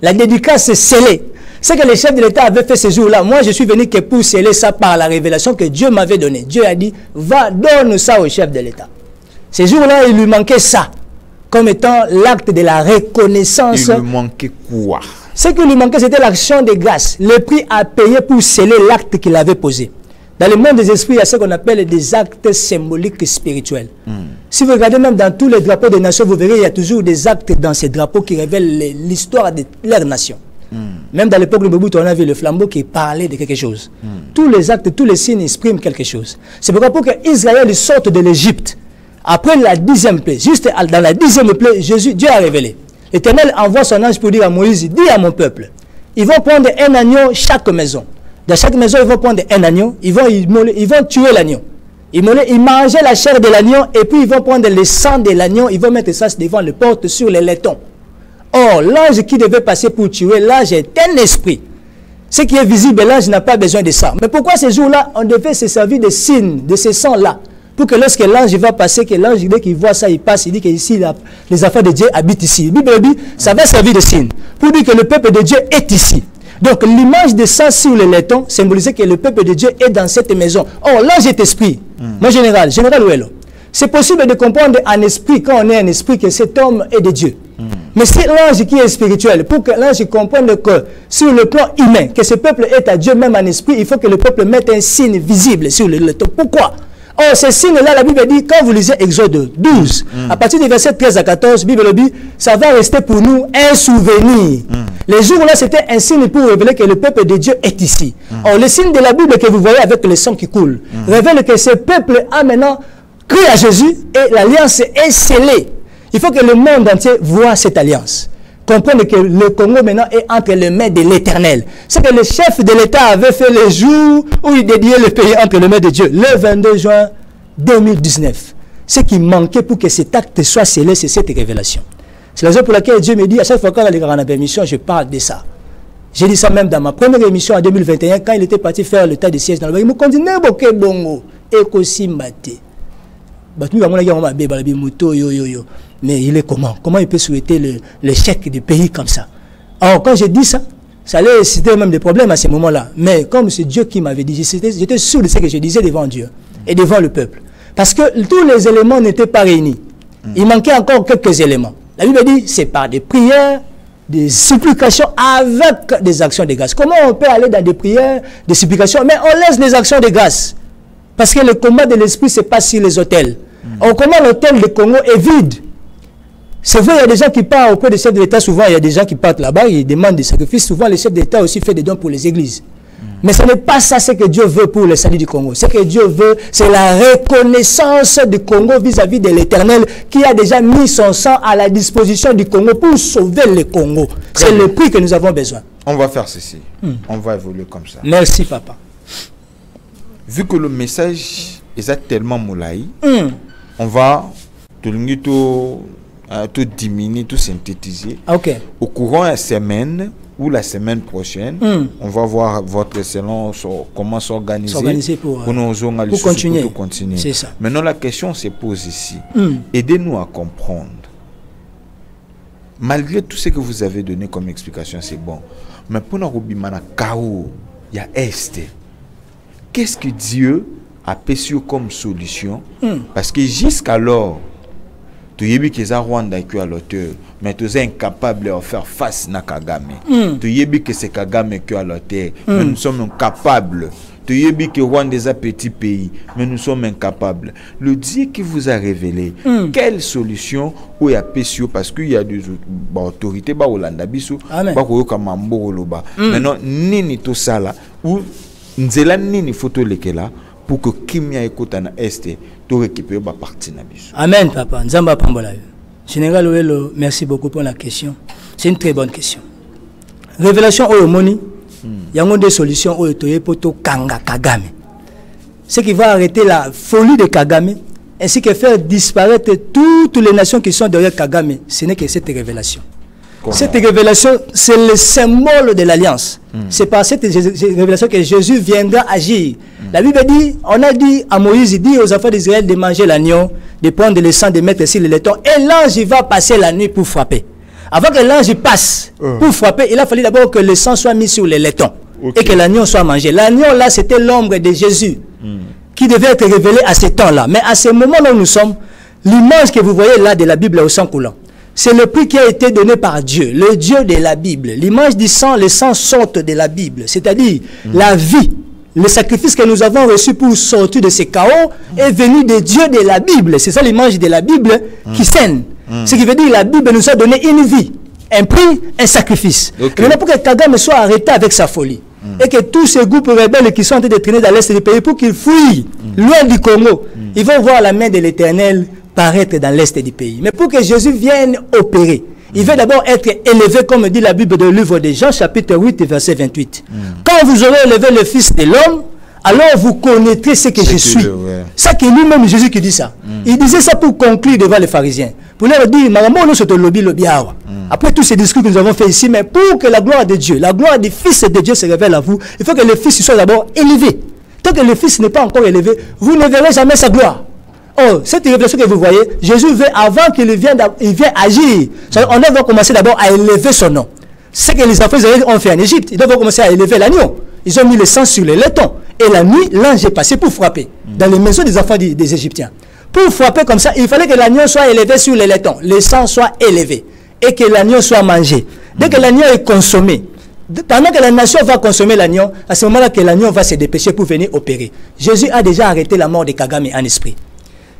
la dédicace scellée. Ce que les chefs de l'État avaient fait ce jour-là, moi je suis venu que pour sceller ça par la révélation que Dieu m'avait donnée. Dieu a dit, va, donne ça au chef de l'État. Ce jour-là, il lui manquait ça, comme étant l'acte de la reconnaissance.
Il lui manquait quoi? Ce
qui lui manquait, c'était l'action de grâce, le prix à payer pour sceller l'acte qu'il avait posé. Dans le monde des esprits, il y a ce qu'on appelle des actes symboliques spirituels. Si vous regardez même dans tous les drapeaux des nations, vous verrez, il y a toujours des actes dans ces drapeaux qui révèlent l'histoire de leur nation. Même dans l'époque de Mobutu, on a vu le flambeau qui parlait de quelque chose. Tous les actes, tous les signes expriment quelque chose. C'est pourquoi pour qu'Israël sorte de l'Égypte, après la 10e plaie, juste dans la 10e plaie, Dieu a révélé. L'Éternel envoie son ange pour dire à Moïse, dis à mon peuple, ils vont prendre un agneau chaque maison. Dans chaque maison, ils vont prendre un agneau, ils vont tuer l'agneau. Ils mangeaient la chair de l'agneau et puis ils vont prendre le sang de l'agneau, ils vont mettre ça devant les portes sur les laitons. Or, l'ange qui devait passer pour tuer, l'ange est un esprit. Ce qui est visible, l'ange n'a pas besoin de ça. Mais pourquoi ces jours-là, on devait se servir de signes, de ces sangs-là, pour que lorsque l'ange va passer, que l'ange, dès qu'il voit ça, il passe, il dit que ici, les affaires de Dieu habitent ici. La Bible dit, ça va servir de signe, pour dire que le peuple de Dieu est ici. Donc, l'image de sang sur le laiton symbolisait que le peuple de Dieu est dans cette maison. Or, l'ange est esprit. Mon général Ouello, c'est possible de comprendre en esprit, quand on est un esprit, que cet homme est de Dieu. Mais c'est l'ange qui est spirituel. Pour que l'ange comprenne que sur le plan humain, que ce peuple est à Dieu même en esprit, il faut que le peuple mette un signe visible sur le laiton. Pourquoi? Or, ces signes-là, la Bible dit, quand vous lisez Exode 12, à partir du verset 13 à 14, la Bible dit, ça va rester pour nous un souvenir. Les jours-là, c'était un signe pour révéler que le peuple de Dieu est ici. Or, le signe de la Bible que vous voyez avec le sang qui coule, révèle que ce peuple a maintenant cru à Jésus et l'alliance est scellée. Il faut que le monde entier voit cette alliance. Comprendre que le Congo maintenant est entre les mains de l'Éternel. C'est que le chef de l'État avait fait le jour où il dédiait le pays entre les mains de Dieu, le 22 juin 2019. Ce qui manquait pour que cet acte soit scellé, c'est cette révélation. C'est la raison pour laquelle Dieu me dit, à chaque fois qu'on a la permission, je parle de ça. J'ai dit ça même dans ma première émission en 2021, quand il était parti faire le tas de siège dans le pays. Il me continue à bongo et mbate. Mais il est comment? Comment il peut souhaiter l'échec du pays comme ça? Alors, quand j'ai dit ça, ça allait exciter même des problèmes à ce moment-là. Mais comme c'est Dieu qui m'avait dit, j'étais sûr de ce que je disais devant Dieu et devant le peuple. Parce que tous les éléments n'étaient pas réunis. Il manquait encore quelques éléments. La Bible dit, c'est par des prières, des supplications avec des actions de grâce. Comment on peut aller dans des prières, des supplications, mais on laisse les actions de grâce? Parce que le combat de l'esprit, ce n'est pas sur les hôtels. Or, comment l'hôtel de Congo est vide? C'est vrai, il y a des gens qui partent auprès des chefs de l'État, souvent il y a des gens qui partent là-bas, ils demandent des sacrifices, souvent les chefs d'État aussi font des dons pour les églises. Mais ce n'est pas ça ce que Dieu veut pour le salut du Congo. Ce que Dieu veut, c'est la reconnaissance du Congo vis-à-vis de l'Éternel qui a déjà mis son sang à la disposition du Congo pour sauver le Congo. C'est le prix que nous avons besoin.
On va faire ceci. On va évoluer comme ça.
Merci, papa.
Vu que le message est tellement moulaï, on va tout diminuer, tout synthétiser.
Okay.
Au courant de la semaine ou la semaine prochaine, on va voir votre excellence comment s'organiser pour continuer.
C'est ça.
Maintenant, la question se pose ici. Aidez-nous à comprendre. Malgré tout ce que vous avez donné comme explication, c'est bon. Mais pour nous, il y a Est. Qu'est-ce que Dieu a péché comme solution? Parce que jusqu'alors, tu as vu que c'est Rwanda qui est à l'auteur, mais tu es incapable de faire face à Kagame. Tu as vu que c'est Kagame qui est à l'auteur, mais nous sommes incapables. Tu as vu que Rwanda est un petit pays, mais nous sommes incapables. Le Dieu qui vous a révélé, quelle solution où il y a péché? Parce qu'il y a des autorités, Hollanda Bissou, maintenant, nini tout ça là, où nzela nini photo lekela pour que kimia ekota na este to récupérer ba partie na biso.
Amen papa, nzamba pambola. Général Ouello, merci beaucoup pour la question. C'est une très bonne question. Révélation au moni, il y a des solutions au toye poto kanga Kagame. Ce qui va arrêter la folie de Kagame ainsi que faire disparaître toutes les nations qui sont derrière Kagame, ce n'est que cette révélation. Comment? Cette révélation, c'est le symbole de l'alliance. C'est par cette révélation que Jésus viendra agir. La Bible dit, on a dit à Moïse, il dit aux enfants d'Israël de manger l'agneau, de prendre le sang, de mettre sur le laiton, et l'ange va passer la nuit pour frapper. Avant que l'ange passe pour frapper, il a fallu d'abord que le sang soit mis sur le laiton et que l'agneau soit mangé. L'agneau là, c'était l'ombre de Jésus qui devait être révélé à ce temps-là. Mais à ce moment-là où nous sommes, l'image que vous voyez là de la Bible au sang coulant, c'est le prix qui a été donné par Dieu, le Dieu de la Bible. L'image du sang, le sang sort de la Bible, c'est-à-dire la vie le sacrifice que nous avons reçu pour sortir de ce chaos est venu de Dieu de la Bible. C'est ça l'image de la Bible qui saigne. Ce qui veut dire que la Bible nous a donné une vie, un prix, un sacrifice. Maintenant, pour que Kagame soit arrêté avec sa folie, et que tous ces groupes rebelles qui sont en train de traîner dans l'Est du pays, pour qu'ils fuient loin du Congo, ils vont voir la main de l'Éternel paraître dans l'Est du pays. Mais pour que Jésus vienne opérer, il veut d'abord être élevé, comme dit la Bible dans le livre de Jean, chapitre 8, verset 28. Quand vous aurez élevé le Fils de l'homme, alors vous connaîtrez ce que je suis. Ça que lui-même, Jésus qui dit ça. Il disait ça pour conclure devant les pharisiens. Pour leur dire, après tous ces discours que nous avons fait ici, mais pour que la gloire de Dieu, la gloire du Fils de Dieu se révèle à vous, il faut que le Fils soit d'abord élevé. Tant que le Fils n'est pas encore élevé, vous ne verrez jamais sa gloire. Oh, cette révélation que vous voyez, Jésus veut, avant qu'il vienne agir, on va commencer d'abord à élever son nom. Ce que les enfants d'Israël ont fait en Égypte, ils doivent commencer à élever l'agneau. Ils ont mis le sang sur les laitons. Et la nuit, l'ange est passé pour frapper dans les maisons des enfants des Égyptiens. Pour frapper comme ça, il fallait que l'agneau soit élevé sur les laitons, le sang soit élevé et que l'agneau soit mangé. Dès que l'agneau est consommé, pendant que la nation va consommer l'agneau, à ce moment-là que l'agneau va se dépêcher pour venir opérer. Jésus a déjà arrêté la mort de Kagame en esprit.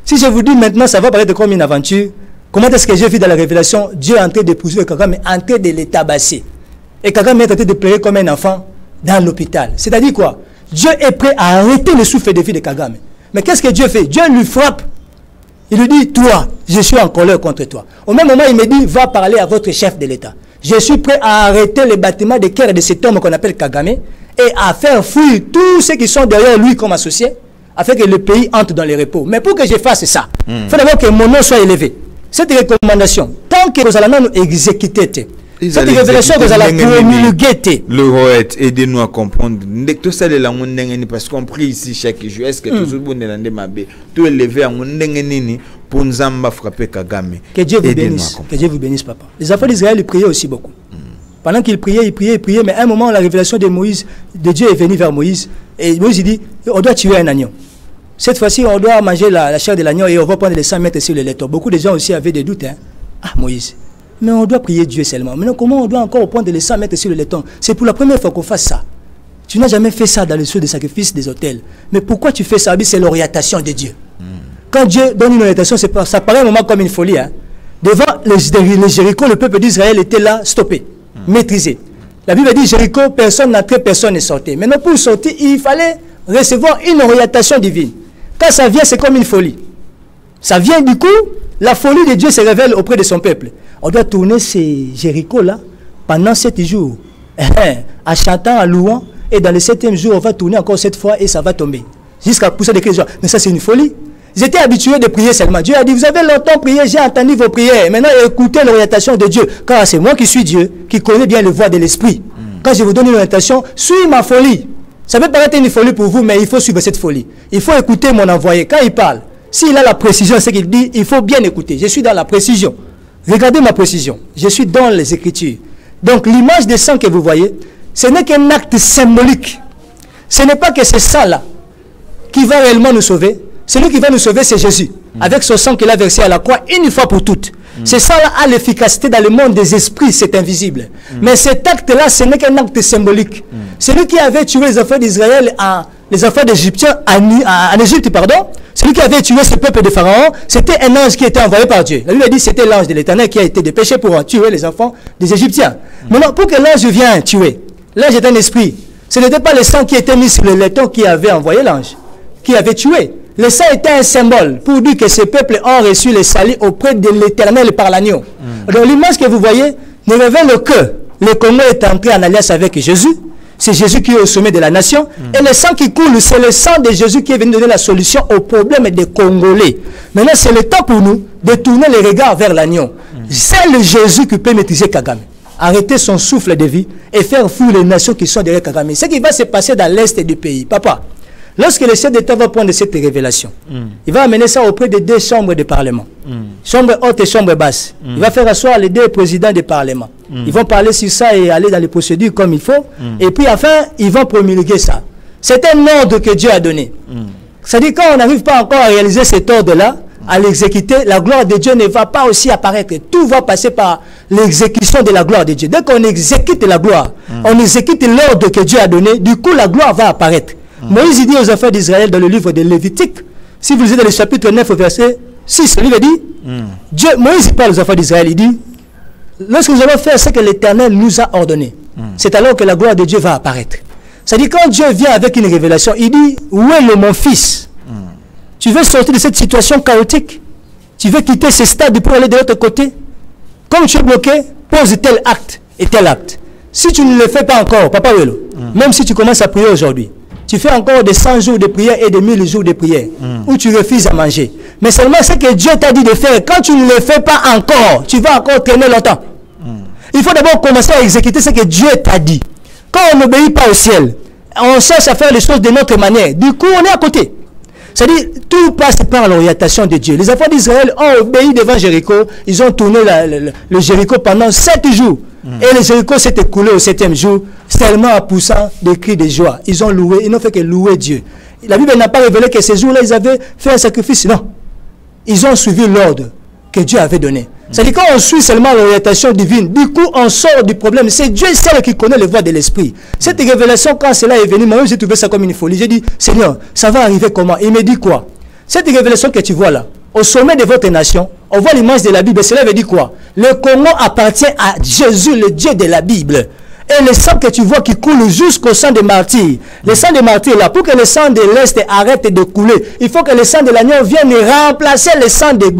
Si je vous dis maintenant, ça va paraître comme une aventure. Comment est-ce que j'ai vu dans la révélation, Dieu est en train de poursuivre Kagame, en train de les tabasser. Et Kagame est en train de pleurer comme un enfant dans l'hôpital. C'est-à-dire quoi? Dieu est prêt à arrêter le souffle de vie de Kagame. Mais qu'est-ce que Dieu fait? Dieu lui frappe. Il lui dit, toi, je suis en colère contre toi. Au même moment, il me dit, va parler à votre chef de l'État. Je suis prêt à arrêter les bâtiments de cœur de cet homme qu'on appelle Kagame et à faire fuir tous ceux qui sont derrière lui comme associés, afin que le pays entre dans les repos. Mais pour que je fasse ça, il faut d'abord que mon nom soit élevé. Cette recommandation, tant que vous allez nous exécuter, cette révélation que vous allez promulguer.
Le roi, aidez-nous à comprendre. Tout ça, parce qu'on prie ici chaque jour. Est-ce que tout le monde est dans tout élevé à pour nous frapper Kagame?
Que Dieu vous bénisse. Que Dieu vous bénisse, papa. Les enfants d'Israël, ils priaient aussi beaucoup. Pendant qu'ils priaient, mais à un moment, la révélation de Moïse, de Dieu est venue vers Moïse. Et Moïse il dit, on doit tuer un agneau. Cette fois-ci, on doit manger la chair de l'agneau et on va prendre les 100 mètres sur le laiton. Beaucoup de gens aussi avaient des doutes. Hein. Ah, Moïse, mais on doit prier Dieu seulement. Maintenant, comment on doit encore prendre les 100 mètres sur le laiton? C'est pour la première fois qu'on fasse ça. Tu n'as jamais fait ça dans les choses de sacrifice des hôtels. Mais pourquoi tu fais ça? C'est l'orientation de Dieu. Quand Dieu donne une orientation, ça paraît un moment comme une folie. Hein. Devant les Jéricho, le peuple d'Israël était là, stoppé, maîtrisé. La Bible dit Jéricho, personne n'entrait, personne ne sortait. Maintenant, pour sortir, il fallait recevoir une orientation divine. Quand ça vient, c'est comme une folie. Ça vient du coup, la folie de Dieu se révèle auprès de son peuple. On doit tourner ces Jéricho-là pendant 7 jours, en chantant, en louant, et dans le 7e jour, on va tourner encore 7 fois et ça va tomber. Jusqu'à pousser des cris de joie. Mais ça, c'est une folie. Ils étaient habitués de prier seulement. Dieu a dit, vous avez longtemps prié, j'ai entendu vos prières. Maintenant, écoutez l'orientation de Dieu. Car c'est moi qui suis Dieu, qui connais bien le voie de l'esprit. Quand je vous donne une orientation, suis ma folie. Ça peut paraître une folie pour vous, mais il faut suivre cette folie. Il faut écouter mon envoyé. Quand il parle, s'il a la précision, ce qu'il dit, il faut bien écouter. Je suis dans la précision. Regardez ma précision. Je suis dans les Écritures. Donc, l'image des sang que vous voyez, ce n'est qu'un acte symbolique. Ce n'est pas que c'est ça là qui va réellement nous sauver. Celui qui va nous sauver, c'est Jésus. Avec son sang qu'il a versé à la croix une fois pour toutes. C'est ça là a l'efficacité dans le monde des esprits, c'est invisible. Mais cet acte-là, ce n'est qu'un acte symbolique. Celui qui avait tué les enfants d'Israël, les enfants d'Égyptiens en Égypte, pardon, celui qui avait tué ce peuple de Pharaon, c'était un ange qui était envoyé par Dieu. La Bible dit que c'était l'ange de l'Éternel qui a été dépêché pour tuer les enfants des Égyptiens. Maintenant, pour que l'ange vienne tuer, l'ange est un esprit. Ce n'était pas le sang qui était mis sur le laiton qui avait envoyé l'ange, qui avait tué. Le sang était un symbole pour dire que ces peuples ont reçu le salut auprès de l'Éternel par l'agneau. Donc l'image que vous voyez ne révèle que le Congo est entré en alliance avec Jésus. C'est Jésus qui est au sommet de la nation. Et le sang qui coule, c'est le sang de Jésus qui est venu donner la solution au problème des Congolais. Maintenant, c'est le temps pour nous de tourner les regards vers l'agneau. C'est le Jésus qui peut maîtriser Kagame. Arrêter son souffle de vie et faire fuir les nations qui sont derrière Kagame. Ce qui va se passer dans l'est du pays. Papa, lorsque le chef d'État va prendre cette révélation, il va amener ça auprès des 2 chambres de parlement. Chambre haute et chambre basse. Il va faire asseoir les 2 présidents du parlement. Ils vont parler sur ça et aller dans les procédures comme il faut. Et puis enfin, ils vont promulguer ça. C'est un ordre que Dieu a donné. C'est-à-dire quand on n'arrive pas encore à réaliser cet ordre-là, à l'exécuter, la gloire de Dieu ne va pas aussi apparaître. Tout va passer par l'exécution de la gloire de Dieu. Dès qu'on exécute la gloire, on exécute l'ordre que Dieu a donné, du coup la gloire va apparaître. Moïse dit aux enfants d'Israël dans le livre de Lévitique, si vous lisez dans le chapitre 9 au verset 6, le livre dit, Moïse parle aux enfants d'Israël, il dit, lorsque nous allons faire ce que l'Éternel nous a ordonné, c'est alors que la gloire de Dieu va apparaître. C'est-à-dire quand Dieu vient avec une révélation, il dit, où est mon fils? Tu veux sortir de cette situation chaotique? Tu veux quitter ce stade pour aller de l'autre côté? Comme tu es bloqué, pose tel acte et tel acte. Si tu ne le fais pas encore, Papa Welo, même si tu commences à prier aujourd'hui, tu fais encore des 100 jours de prière et des 1000 jours de prière, où tu refuses à manger. Mais seulement ce que Dieu t'a dit de faire, quand tu ne le fais pas encore, tu vas encore traîner longtemps. Il faut d'abord commencer à exécuter ce que Dieu t'a dit. Quand on n'obéit pas au ciel, on cherche à faire les choses de notre manière. Du coup, on est à côté. C'est-à-dire, tout passe par l'orientation de Dieu. Les enfants d'Israël ont obéi devant Jéricho. Ils ont tourné le Jéricho pendant 7 jours. Et le Jéricho s'est écoulé au 7e jour, seulement en poussant des cris de joie. Ils ont loué, ils n'ont fait que louer Dieu. La Bible n'a pas révélé que ces jours-là, ils avaient fait un sacrifice. Non. Ils ont suivi l'ordre que Dieu avait donné. C'est-à-dire quand on suit seulement l'orientation divine, du coup on sort du problème. C'est Dieu seul qui connaît les voies de l'esprit. Cette révélation, quand cela est venu, moi-même j'ai trouvé ça comme une folie. J'ai dit, Seigneur, ça va arriver comment? Il me dit quoi? Cette révélation que tu vois là, au sommet de votre nation, on voit l'image de la Bible. Cela veut dire quoi? Le Congo appartient à Jésus, le Dieu de la Bible. Et le sang que tu vois qui coule jusqu'au sang des martyrs, le sang des martyrs là, pour que le sang de l'Est arrête de couler, il faut que le sang de l'agneau vienne remplacer le sang des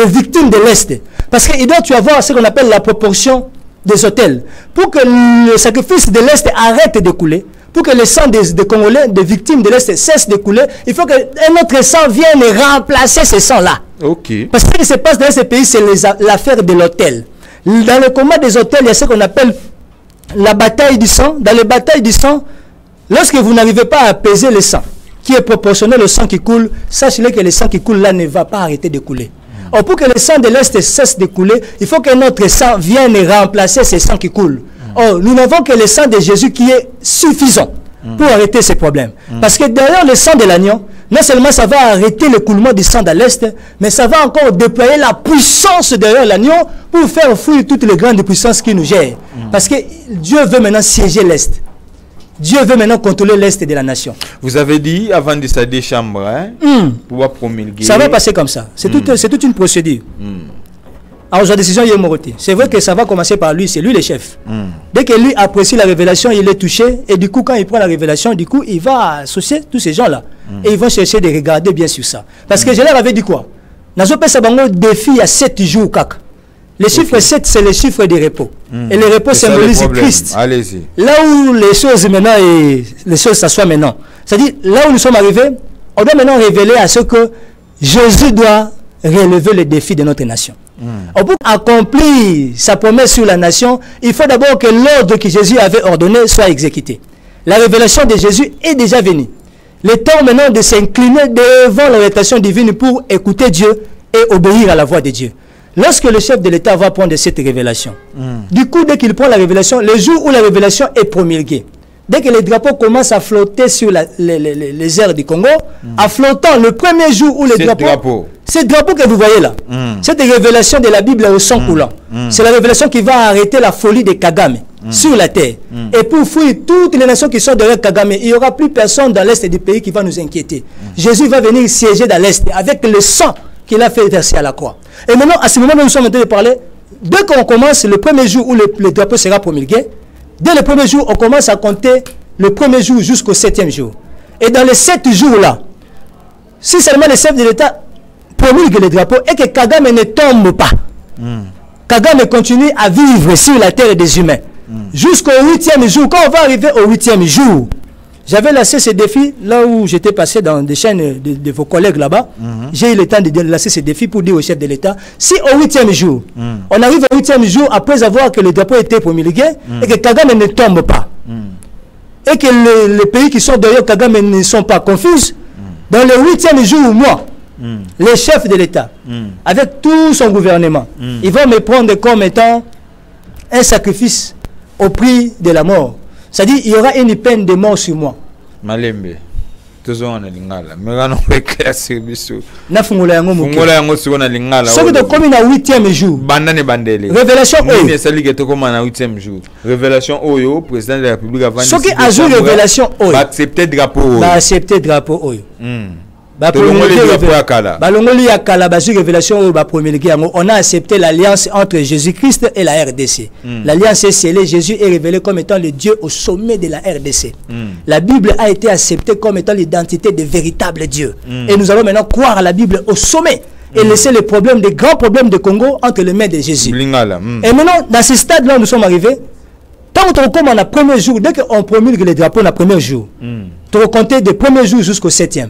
victimes de l'Est. Parce qu'il doit y avoir ce qu'on appelle la proportion des autels. Pour que le sacrifice de l'Est arrête de couler, pour que le sang des Congolais, des victimes de l'Est cesse de couler, il faut qu'un autre sang vienne remplacer ce sang-là.
Okay.
Parce que ce qui se passe dans ces pays, c'est l'affaire de l'autel. Dans le combat des autels, il y a ce qu'on appelle la bataille du sang. Dans les batailles du sang, lorsque vous n'arrivez pas à apaiser le sang, qui est proportionnel au sang qui coule, sachez-le que le sang qui coule là ne va pas arrêter de couler. Or, pour que le sang de l'Est cesse de couler, il faut que notre sang vienne remplacer ce sang qui coule. Or, nous n'avons que le sang de Jésus qui est suffisant pour arrêter ces problèmes. Parce que derrière le sang de l'agneau, non seulement ça va arrêter le coulement du sang dans l'Est, mais ça va encore déployer la puissance derrière l'agneau pour faire fuir toutes les grandes puissances qui nous gèrent. Parce que Dieu veut maintenant siéger l'Est. Dieu veut maintenant contrôler l'Est de la nation.
Vous avez dit avant de sa déchambre, hein, pouvoir promulguer.
Ça va passer comme ça. C'est toute une procédure. Alors, sa décision, il est moroté. C'est vrai que ça va commencer par lui, c'est lui le chef. Dès que lui apprécie la révélation, il est touché. Et du coup, quand il prend la révélation, du coup, il va associer tous ces gens-là. Et ils vont chercher de regarder bien sur ça. Parce que je leur avais dit quoi? Nazo Pesabango défie à 7 jours, kaka. Le chiffre 7, c'est le chiffre des repos. Et le repos symbolise Christ.
Allez-y.
Là où les choses maintenant, les choses s'assoient maintenant. C'est-à-dire, là où nous sommes arrivés, on doit maintenant révéler à ce que Jésus doit relever les défis de notre nation. Pour accomplir sa promesse sur la nation, il faut d'abord que l'ordre que Jésus avait ordonné soit exécuté. La révélation de Jésus est déjà venue. Le temps maintenant de s'incliner devant l'orientation divine pour écouter Dieu et obéir à la voix de Dieu. Lorsque le chef de l'État va prendre cette révélation, du coup, dès qu'il prend la révélation, le jour où la révélation est promulguée, dès que les drapeaux commencent à flotter sur les airs du Congo, en flottant, le premier jour où les drapeaux... Ces drapeaux que vous voyez là, cette révélation de la Bible au sang coulant, c'est la révélation qui va arrêter la folie de Kagame sur la terre. Et pour fuir toutes les nations qui sont derrière Kagame, il n'y aura plus personne dans l'Est du pays qui va nous inquiéter. Jésus va venir siéger dans l'Est avec le sang qu'il a fait verser à la croix. Et maintenant, à ce moment où nous sommes en train de parler, dès qu'on commence le premier jour où le drapeau sera promulgué, dès le premier jour, on commence à compter le premier jour jusqu'au 7e jour. Et dans les 7 jours-là, si seulement le chef de l'État promulgue le drapeau et que Kagame ne tombe pas, Kagame continue à vivre sur la terre des humains jusqu'au 8e jour. Quand on va arriver au 8e jour, j'avais lancé ce défi là où j'étais passé dans des chaînes de vos collègues là-bas. J'ai eu le temps de lancer ce défi pour dire au chef de l'État, si au 8e jour, on arrive au 8e jour après avoir que le drapeau était promulgué et que Kagame ne tombe pas, et que les pays qui sont derrière Kagame ne sont pas confus, dans le 8e jour, moi, les chefs de l'État, avec tout son gouvernement, ils vont me prendre comme étant un sacrifice au prix de la mort. C'est-à-dire il y aura une peine de mort sur moi.
Malembe. Toujours on a lingala. Mais là, on est clair service.
Na fungola yango moke.
Fungola yango sur on a lingala.
Ce qui est comme na 8e jour.
Bandane bandele.
Révélation oyo.
Mais celle qui est comme na 8e jour. Révélation oyo, président de la République avant.
Ce qui a joué révélation oyo.
Va accepter drapeau.
Va accepter drapeau oyo.
Balongoli
yakala bazu révélation oyo ba promulguer yango. On a accepté l'alliance entre Jésus-Christ et la RDC. L'alliance est scellée, Jésus est révélé comme étant le Dieu au sommet de la RDC. La Bible a été acceptée comme étant l'identité de véritable Dieu. Et nous allons maintenant croire à la Bible au sommet et laisser les problèmes, les grands problèmes de Congo entre les mains de Jésus. Et maintenant, dans ce stade-là, nous sommes arrivés. Tant qu'on commence le premier jour, dès qu'on promulgue les drapeaux le premier jour, tu vas compter des premiers jours jusqu'au 7e.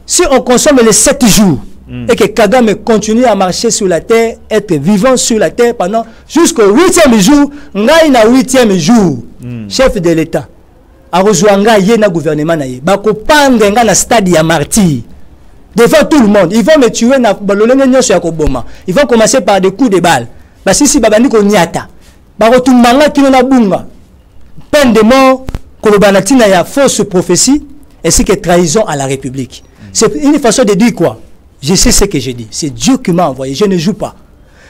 Si on consomme les 7 jours et que Kagame continue à marcher sur la terre, être vivant sur la terre pendant jusqu'au 8e jour, ngai na 8e jour, chef de l'État, a rejoint le gouvernement, bako pandenga na stade ya martyr devant tout le monde. Ils vont me tuer na balolenge nyonso ya koboma. Ils vont commencer par des coups de balle. Basisi babandi ko nyata. Barotumanga kino na bunga. Peine de mort, kolobanatina ya fausse prophétie ainsi que trahison à la République. C'est une façon de dire quoi? Je sais ce que je dis. C'est Dieu qui m'a envoyé. Je ne joue pas.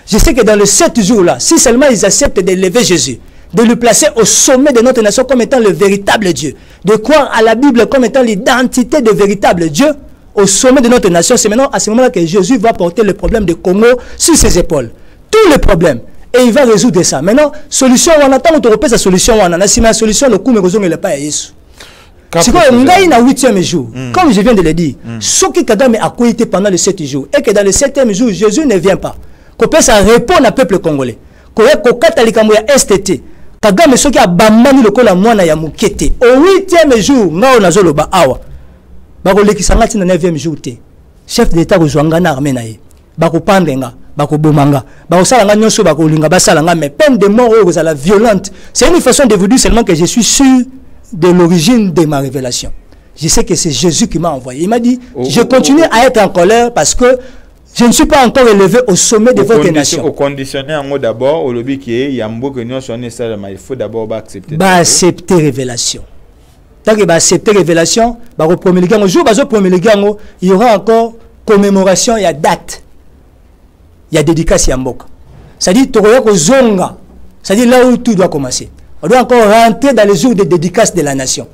Je sais que dans les 7 jours-là, si seulement ils acceptent d'élever Jésus, de le placer au sommet de notre nation comme étant le véritable Dieu, de croire à la Bible comme étant l'identité de véritable Dieu, au sommet de notre nation, c'est maintenant à ce moment-là que Jésus va porter le problème de Congo sur ses épaules. Tous les problèmes. Et il va résoudre ça. Maintenant, solution, on attend qu'on repère sa solution. On a si ma solution, le coup, mais il n'est pas à Jésus. C'est quoi, on a une 8e jour. Comme je viens de le dire, ce qui Kagame a coïté pendant les 7 jours, et que dans le 7e jour, Jésus ne vient pas. Qu'on puisse répondre au peuple congolais. Qu'on ait catholique à STT. Kagame, ce qui a bambani le cola moana ya mukete. Au 8e jour, on a zolo ba awa. Barole qui s'engage dans le 9e jour. Chef d'État rejoint na armée naïe. Bako pandenga. Bako bomanga. Bako salanga nyonso bako linga basalanga. Mais peine de mort aux la violente. C'est une façon de vous dire seulement que je suis sûr de l'origine de ma révélation. Je sais que c'est Jésus qui m'a envoyé. Il m'a dit, je continue à être en colère parce que je ne suis pas encore élevé au sommet de votre nation.
Au conditionner en mot d'abord, au lobby qui est, il y a un mot que nous sommes nécessairement, il faut d'abord accepter.
Accepter révélation. Tant que accepter révélation, un jour, il y aura encore commémoration, il y a date. Il y a dédicace, il y a mbok. C'est-à-dire, c'est-à-dire là où tout doit commencer. On doit encore rentrer dans les jours de dédicace de la nation.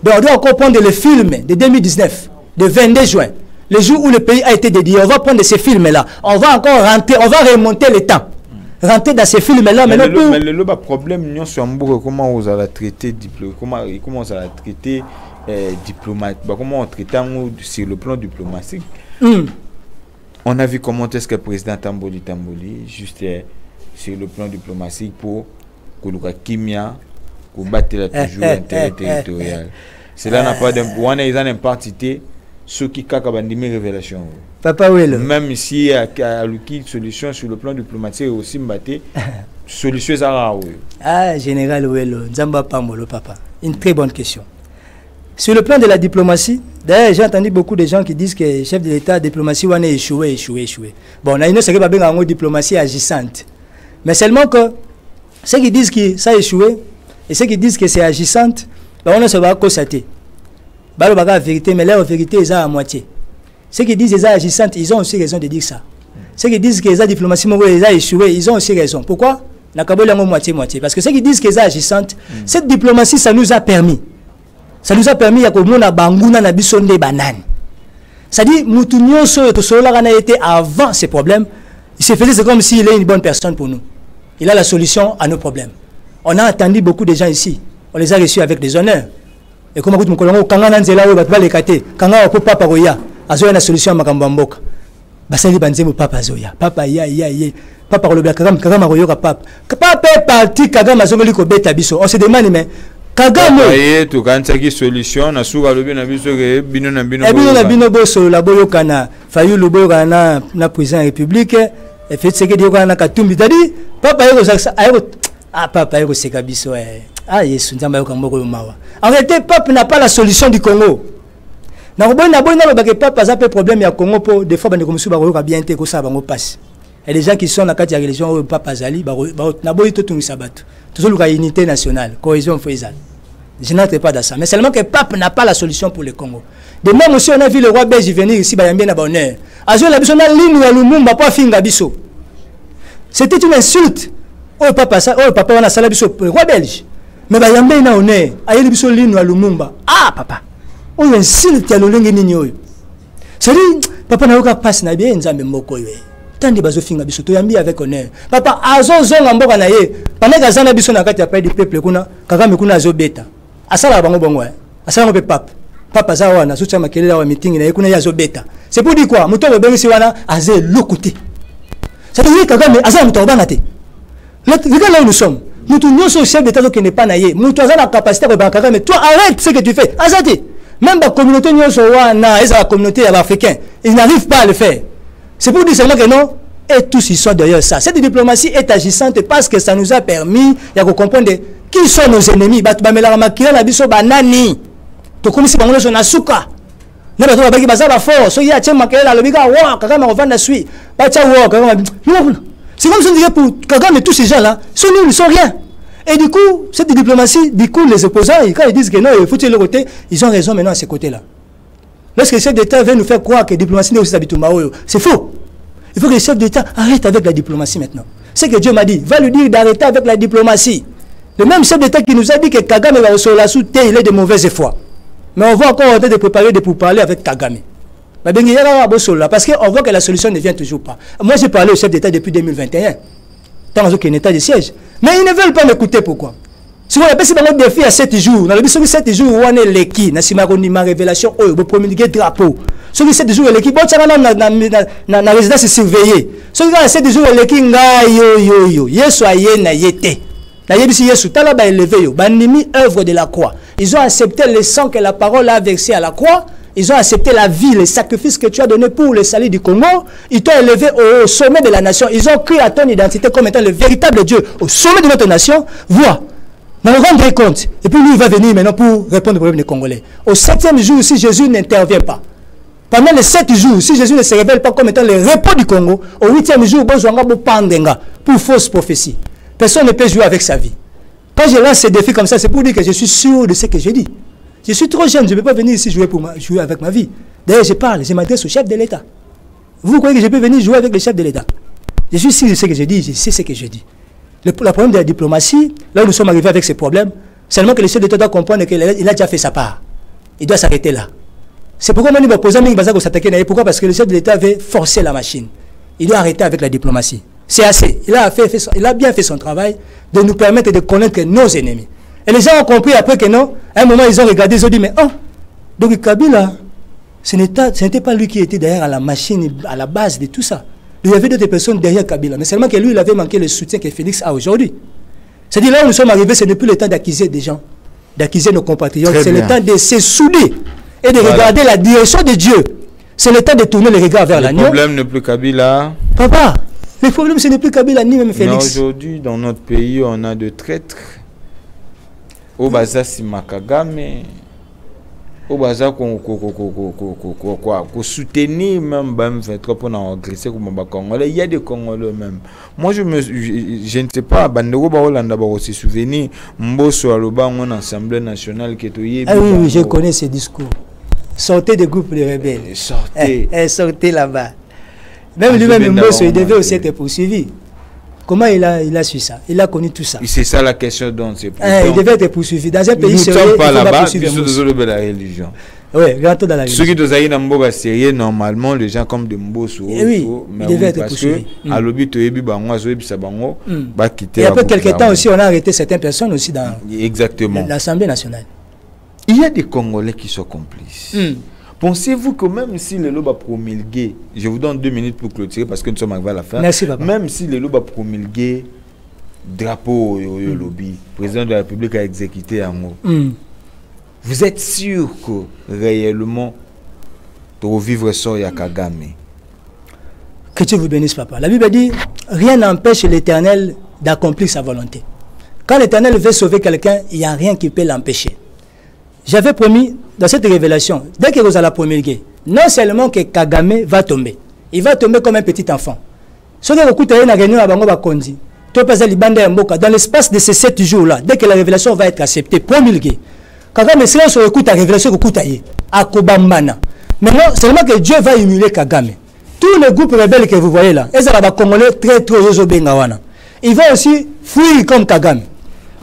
Donc on doit encore prendre le film de 2019, de 22 juin, le jour où le pays a été dédié. On va prendre ces films-là. On va encore rentrer, on va remonter le temps. Rentrer dans ces films-là.
Mais le problème, comment on a traité diplomate, comment on traite sur le plan diplomatique. On a vu comment est-ce que le président Tamboli, juste sur le plan diplomatique pour Kimia, pour battre toujours l'intérêt territorial. Cela n'a pas d'impartité. Ce qui a une révélation.
Papa Welo.
Même ici, il y a une solution sur le plan diplomatique aussi, solution ça.
Ah, Général Welo, Nzamba Pambolo, papa. Une très bonne question. Sur le plan de la diplomatie, d'ailleurs, j'ai entendu beaucoup de gens qui disent que le chef de l'État, la diplomatie, on a échoué. Bon, on a une autre diplomatie agissante. Mais seulement que ceux qui disent que ça a échoué et ceux qui disent que c'est agissante, on ne se va constater. La vérité, mais la vérité est à moitié. Ceux qui disent que c'est agissante, ils ont aussi raison de dire ça. Ceux qui disent que la diplomatie a échoué, ils ont aussi raison. Pourquoi? Moitié. Parce que ceux qui disent que c'est agissante, cette diplomatie, ça nous a permis. Ça nous a permis de banguna na bisonde banane. C'est-à-dire, Moutounio a été avant ces problèmes. Il se faisait comme s'il est une bonne personne pour nous. Il a la solution à nos problèmes. On a attendu beaucoup de gens ici. On les a reçus avec des honneurs. Et comme vous dites, quand on a les kate, quand on a papa roya, azoya na solution à makambamboka. Basali banzemo papa zoya, papa ya, papa rolobia kagama royoka papa. Papa est parti kagama zongoli ko beta biso. On se demande mais Kagame
tu kanza ki solution na suka lobi na biso ke bino na
bino boso la boyoka na fayu lobo na président république et fait ce que dit na katumbi tadi papa yego papa yego seka biso ah yesu nzamba yoka mboko mawa. En réalité papa n'a pas la solution du Congo. Na robona le ba que papa ça peut problème ya Congo pour des fois ba ndeko musu ba yoka bien te ko ça bango passe. Et les gens qui sont dans la religion au papa Zali na boyi to tungisa bato. Toujours la unité nationale, cohésion faisable. Je n'entre pas dans ça. Mais seulement que le pape n'a pas la solution pour le Congo. De même aussi, on a vu le roi belge venir ici, Bayambien à bonheur. Azul la biso na ligne à Lumumba, pas finga biso. C'était une insulte. Oh papa, on a salé biso, le roi belge. Mais Bayambien na honneur, aïe biso ligne à Lumumba. Ah papa, on insulte à l'olenge nini. C'est-à-dire, papa n'a aucun passe na bien, nzambe moko yé. Tandi bazo finga biso, to yambi avec honneur. Papa, azo zonga mboka na ye. Pendant que azana biso na kati ya du peuple kuna, Kagame kuna azo beta. Asala bango bongo, asala ngo pe pape. Papa zawana soutien makelele wa meeting na yekuna yazo beta. C'est pour dire quoi? Muto bengi si wana azé lokuté. Ça veut dire Kagame azana muto bana te. Regarde là où nous sommes. Nous tous au chef d'état qui n'est pas naïe. Muto azana la capacité de Kagame, mais toi arrête ce que tu fais. Azate. Même la communauté nyoso wana, la communauté africaine, ils n'arrivent pas à le faire. C'est pour dire seulement que non, et tous ils sont derrière ça. Cette diplomatie est agissante parce que ça nous a permis de comprendre qui sont nos ennemis. Batubamela makira na biso banani. To comme si bango na suka. Na bato babaki bazaba fort. So ya tchema kela lobika wa Kagame revend suite. Ba tcha wa Kagame. C'est comme si on disait pour Kagame tous ces gens là, sont nuls, ils sont rien. Et du coup, cette diplomatie, du coup les opposants, quand ils disent que non, il faut tirer le côté, ils ont raison maintenant à ce côté-là. Lorsque le chef d'État veut nous faire croire que la diplomatie n'est aussi d'Abitumbaoyo, c'est faux. Il faut que le chef d'État arrête avec la diplomatie maintenant. C'est ce que Dieu m'a dit. Va lui dire d'arrêter avec la diplomatie. Le même chef d'État qui nous a dit que Kagame va sur la soute, il est de mauvaise foi. Mais on va encore en train de préparer pour parler avec Kagame. Parce qu'on voit que la solution ne vient toujours pas. Moi, j'ai parlé au chef d'État depuis 2021. Tant qu'il y a un état de siège. Mais ils ne veulent pas m'écouter. Pourquoi? Si vous avez un défi à 7 jours, dans le 7 jours, on est l'équipe, ma révélation, vous promulguez drapeau. Sur les 7 jours, l'équipe, la résidence est surveillée. Sur les 7 jours, l'équipe, œuvre de la croix. Ils ont accepté le sang que la parole a versé à la croix. Ils ont accepté la vie, le sacrifice que tu as donné pour le salut du Congo. Ils t'ont élevé au sommet de la nation. Ils ont cru à ton identité comme étant le véritable Dieu au sommet de notre nation. Vois, nous nous rendons compte. Et puis lui, il va venir maintenant pour répondre aux problèmes des Congolais. Au 7e jour, si Jésus n'intervient pas, pendant les 7 jours, si Jésus ne se révèle pas comme étant le repos du Congo, au 8e jour, pour fausse prophétie. Personne ne peut jouer avec sa vie. Quand je lance ces défis comme ça, c'est pour dire que je suis sûr de ce que je dis. Je suis trop jeune, je ne peux pas venir ici jouer avec ma vie. D'ailleurs, je parle, je m'adresse au chef de l'État. Vous croyez que je peux venir jouer avec le chef de l'État? Je suis sûr de ce que je dis, je sais ce que je dis. Le problème de la diplomatie, là où nous sommes arrivés avec ces problèmes, seulement que le chef d'État doit comprendre qu'il a déjà fait sa part. Il doit s'arrêter là. C'est pourquoi moi, je vais s'attaquer. Pourquoi? Parce que le chef de l'État veut forcer la machine. Il doit arrêter avec la diplomatie. C'est assez. Il a bien fait son travail de nous permettre de connaître nos ennemis. Et les gens ont compris après que non, à un moment ils ont regardé, ils ont dit, mais oh, donc Kabila, ce n'était pas lui qui était derrière à la machine, à la base de tout ça. Il y avait d'autres personnes derrière Kabila, mais seulement que lui, il avait manqué le soutien que Félix a aujourd'hui. C'est-à-dire là où nous sommes arrivés, ce n'est plus le temps d'accuser des gens, d'accuser nos compatriotes, c'est le temps de se souder et de regarder la direction de Dieu. C'est le temps de tourner le regard vers l'agneau.
Le problème n'est plus Kabila.
Papa, le problème ce n'est plus Kabila ni même Félix.
Aujourd'hui, dans notre pays, on a de traîtres. Au baza si Kagame, au baza qu'on soutenir même M23 pour agresser comme Congolais. Il y a des Congolais même. Moi je ne sais pas. Bandego ba Hollanda ba se souvenir Mbosso aloba en Assemblée nationale qui est.
Ah oui, je connais ces discours. Sortez des groupes de rebelles.
Sortez.
Sortez là-bas. Même lui-même Mbosso, il devait aussi être poursuivi. Comment il a su ça? Il a connu tout ça.
C'est ça la question dont c'est
il devait être poursuivi. Dans un pays sérieux,
il ne
faut
pas
poursuivre
de la religion.
Oui, rentrons dans la religion.
Ceux qui sont dans Mboga sérieux, normalement, les gens comme de Mbosso.
Oui, il devait être poursuivi.
À l'objet
et après quelques temps aussi, on a arrêté certaines personnes aussi dans l'Assemblée nationale.
Il y a des Congolais qui sont complices. Pensez-vous que même si les lois promulgués, je vous donne 2 minutes pour clôturer parce que nous sommes arrivés à la fin.
Merci, papa.
Même si les lois promulgués, drapeau lobby, président de la République a exécuté un mot. Vous êtes sûr que réellement, pour vivre ça, il y a Kagame?
Que Dieu vous bénisse, papa. La Bible dit, rien n'empêche l'Éternel d'accomplir sa volonté. Quand l'Éternel veut sauver quelqu'un, il n'y a rien qui peut l'empêcher. J'avais promis dans cette révélation, dès que vous allez promulguer, non seulement que Kagame va tomber, il va tomber comme un petit enfant. Dans l'espace de ces 7 jours-là, dès que la révélation va être acceptée, promulguée, Kagame, c'est là sur écoute la révélation que écoute à Kobambana. Maintenant, seulement que Dieu va humilier Kagame. Tous les groupes rebelles que vous voyez là, ils sont Congolais très ils vont aussi fuir comme Kagame.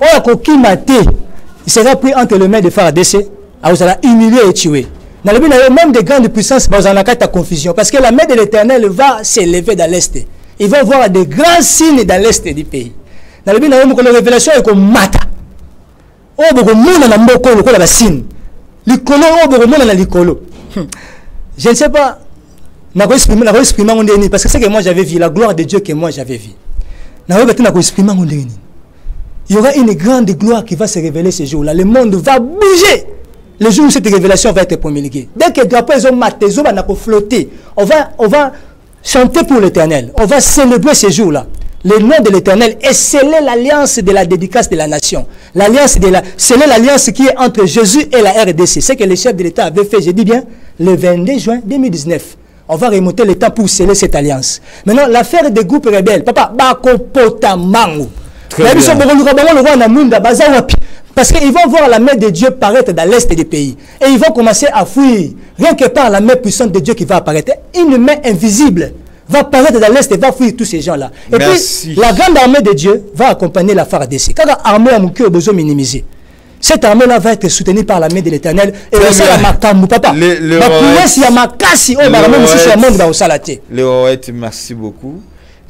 Il sera pris entre les mains de FARDC, il sera humilié et tué. Dans le but, même des grandes puissances, il y a confusion. Parce que la main de l'Éternel va s'élever dans l'Est. Ils vont voir des grands signes dans l'Est du pays. Dans le but, la révélation est comme mata. Je ne sais pas. Parce que c'est que moi j'avais vu, la gloire de Dieu que moi j'avais vu. Il y aura une grande gloire qui va se révéler ce jour-là. Le monde va bouger. Le jour où cette révélation va être promulguée. Dès que après ils ont maté, ils vont flotter. On va chanter pour l'Éternel. On va célébrer ce jour-là. Le nom de l'Éternel est sceller l'alliance de la dédicace de la nation. Sceller l'alliance qui est entre Jésus et la RDC. C'est que le chef de l'État avait fait, je dis bien, le 22 juin 2019. On va remonter le temps pour sceller cette alliance. Maintenant, l'affaire des groupes rebelles, papa, parce qu'ils vont voir la main de Dieu paraître dans l'est du pays. Et ils vont commencer à fuir. Rien que par la main puissante de Dieu qui va apparaître. Une main invisible va apparaître dans l'est et va fuir tous ces gens-là. Et puis, la grande armée de Dieu va accompagner la FARDC. Quand l'armée a besoin de minimiser. Cette armée-là va être soutenue par la main de l'Éternel. Et ça, la makambu, papa.
Merci beaucoup.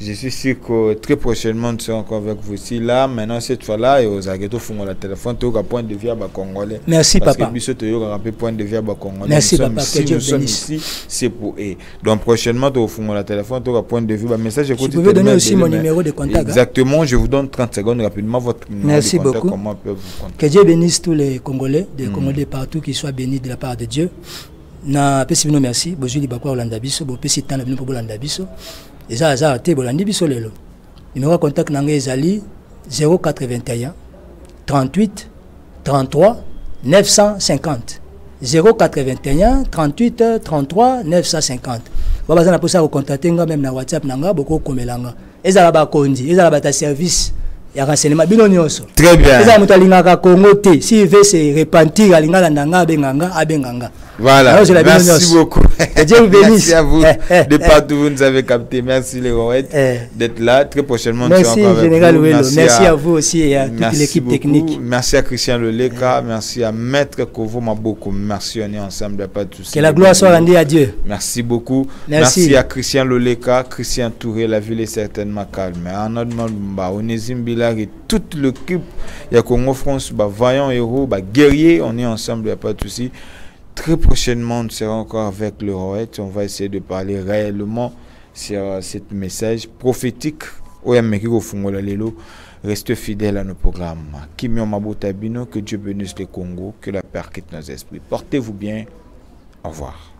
Je suis sûr que très prochainement, nous serons encore avec vous ici. Là, maintenant, cette fois-là, et aux agrétos font le téléphone, tu as point de vue à Congolais.
Merci, papa.
Parce que tu as point de vue à Congolais.
Merci, papa.
Nous sommes ici, c'est pour eux. Donc, prochainement, tu as le téléphone, tu as point de vue. Message,
je peux donner aussi mon numéro de contact.
Exactement, je vous donne 30 secondes rapidement votre numéro
de contact.
Beaucoup. Comment peut vous contacter.
Que Dieu bénisse tous les Congolais, des Congolais partout, qu'ils soient bénis de la part de Dieu. Na pesibino merci, bozuli bakwa Olanda biso, bo pesi tana bino po Olanda biso. Eza te bolandi biso lelo. Numéro contact nanga ezali 081 38 33 950. 081 38 33 950. Baba zana posa ko contacter nga même na WhatsApp nanga boko komelanga. Ezala ba kondi, ezala ba ta service. Ya renseignement bino nyonso.
Très bien.
Ezala mutalingaka Congo te, si veut se repentir alingala ndanga abenganga.
Voilà, merci beaucoup.
Dieu vous bénisse.
Merci à vous de partout vous nous avez capté. Merci les Roettes d'être là. Très prochainement,
merci Général Welo. Merci à vous aussi et à toute l'équipe technique.
Merci à Christian Loleka. Merci à Maître Kovo Maboko. Merci, on est ensemble. Pas de soucis.
Que la gloire soit rendue à Dieu.
Merci beaucoup. Merci à Christian Loleka, Christian Touré. La ville est certainement calme. En Onésime Billar et toute l'équipe. Il y a Congo France, vaillant héros, guerrier. On est ensemble. Il n'y a pas de soucis. Très prochainement, nous serons encore avec le Roette. On va essayer de parler réellement sur ce message prophétique. Restez fidèles à nos programmes. Kimio Mabotabino, que Dieu bénisse le Congo, que la paix quitte nos esprits. Portez-vous bien. Au revoir.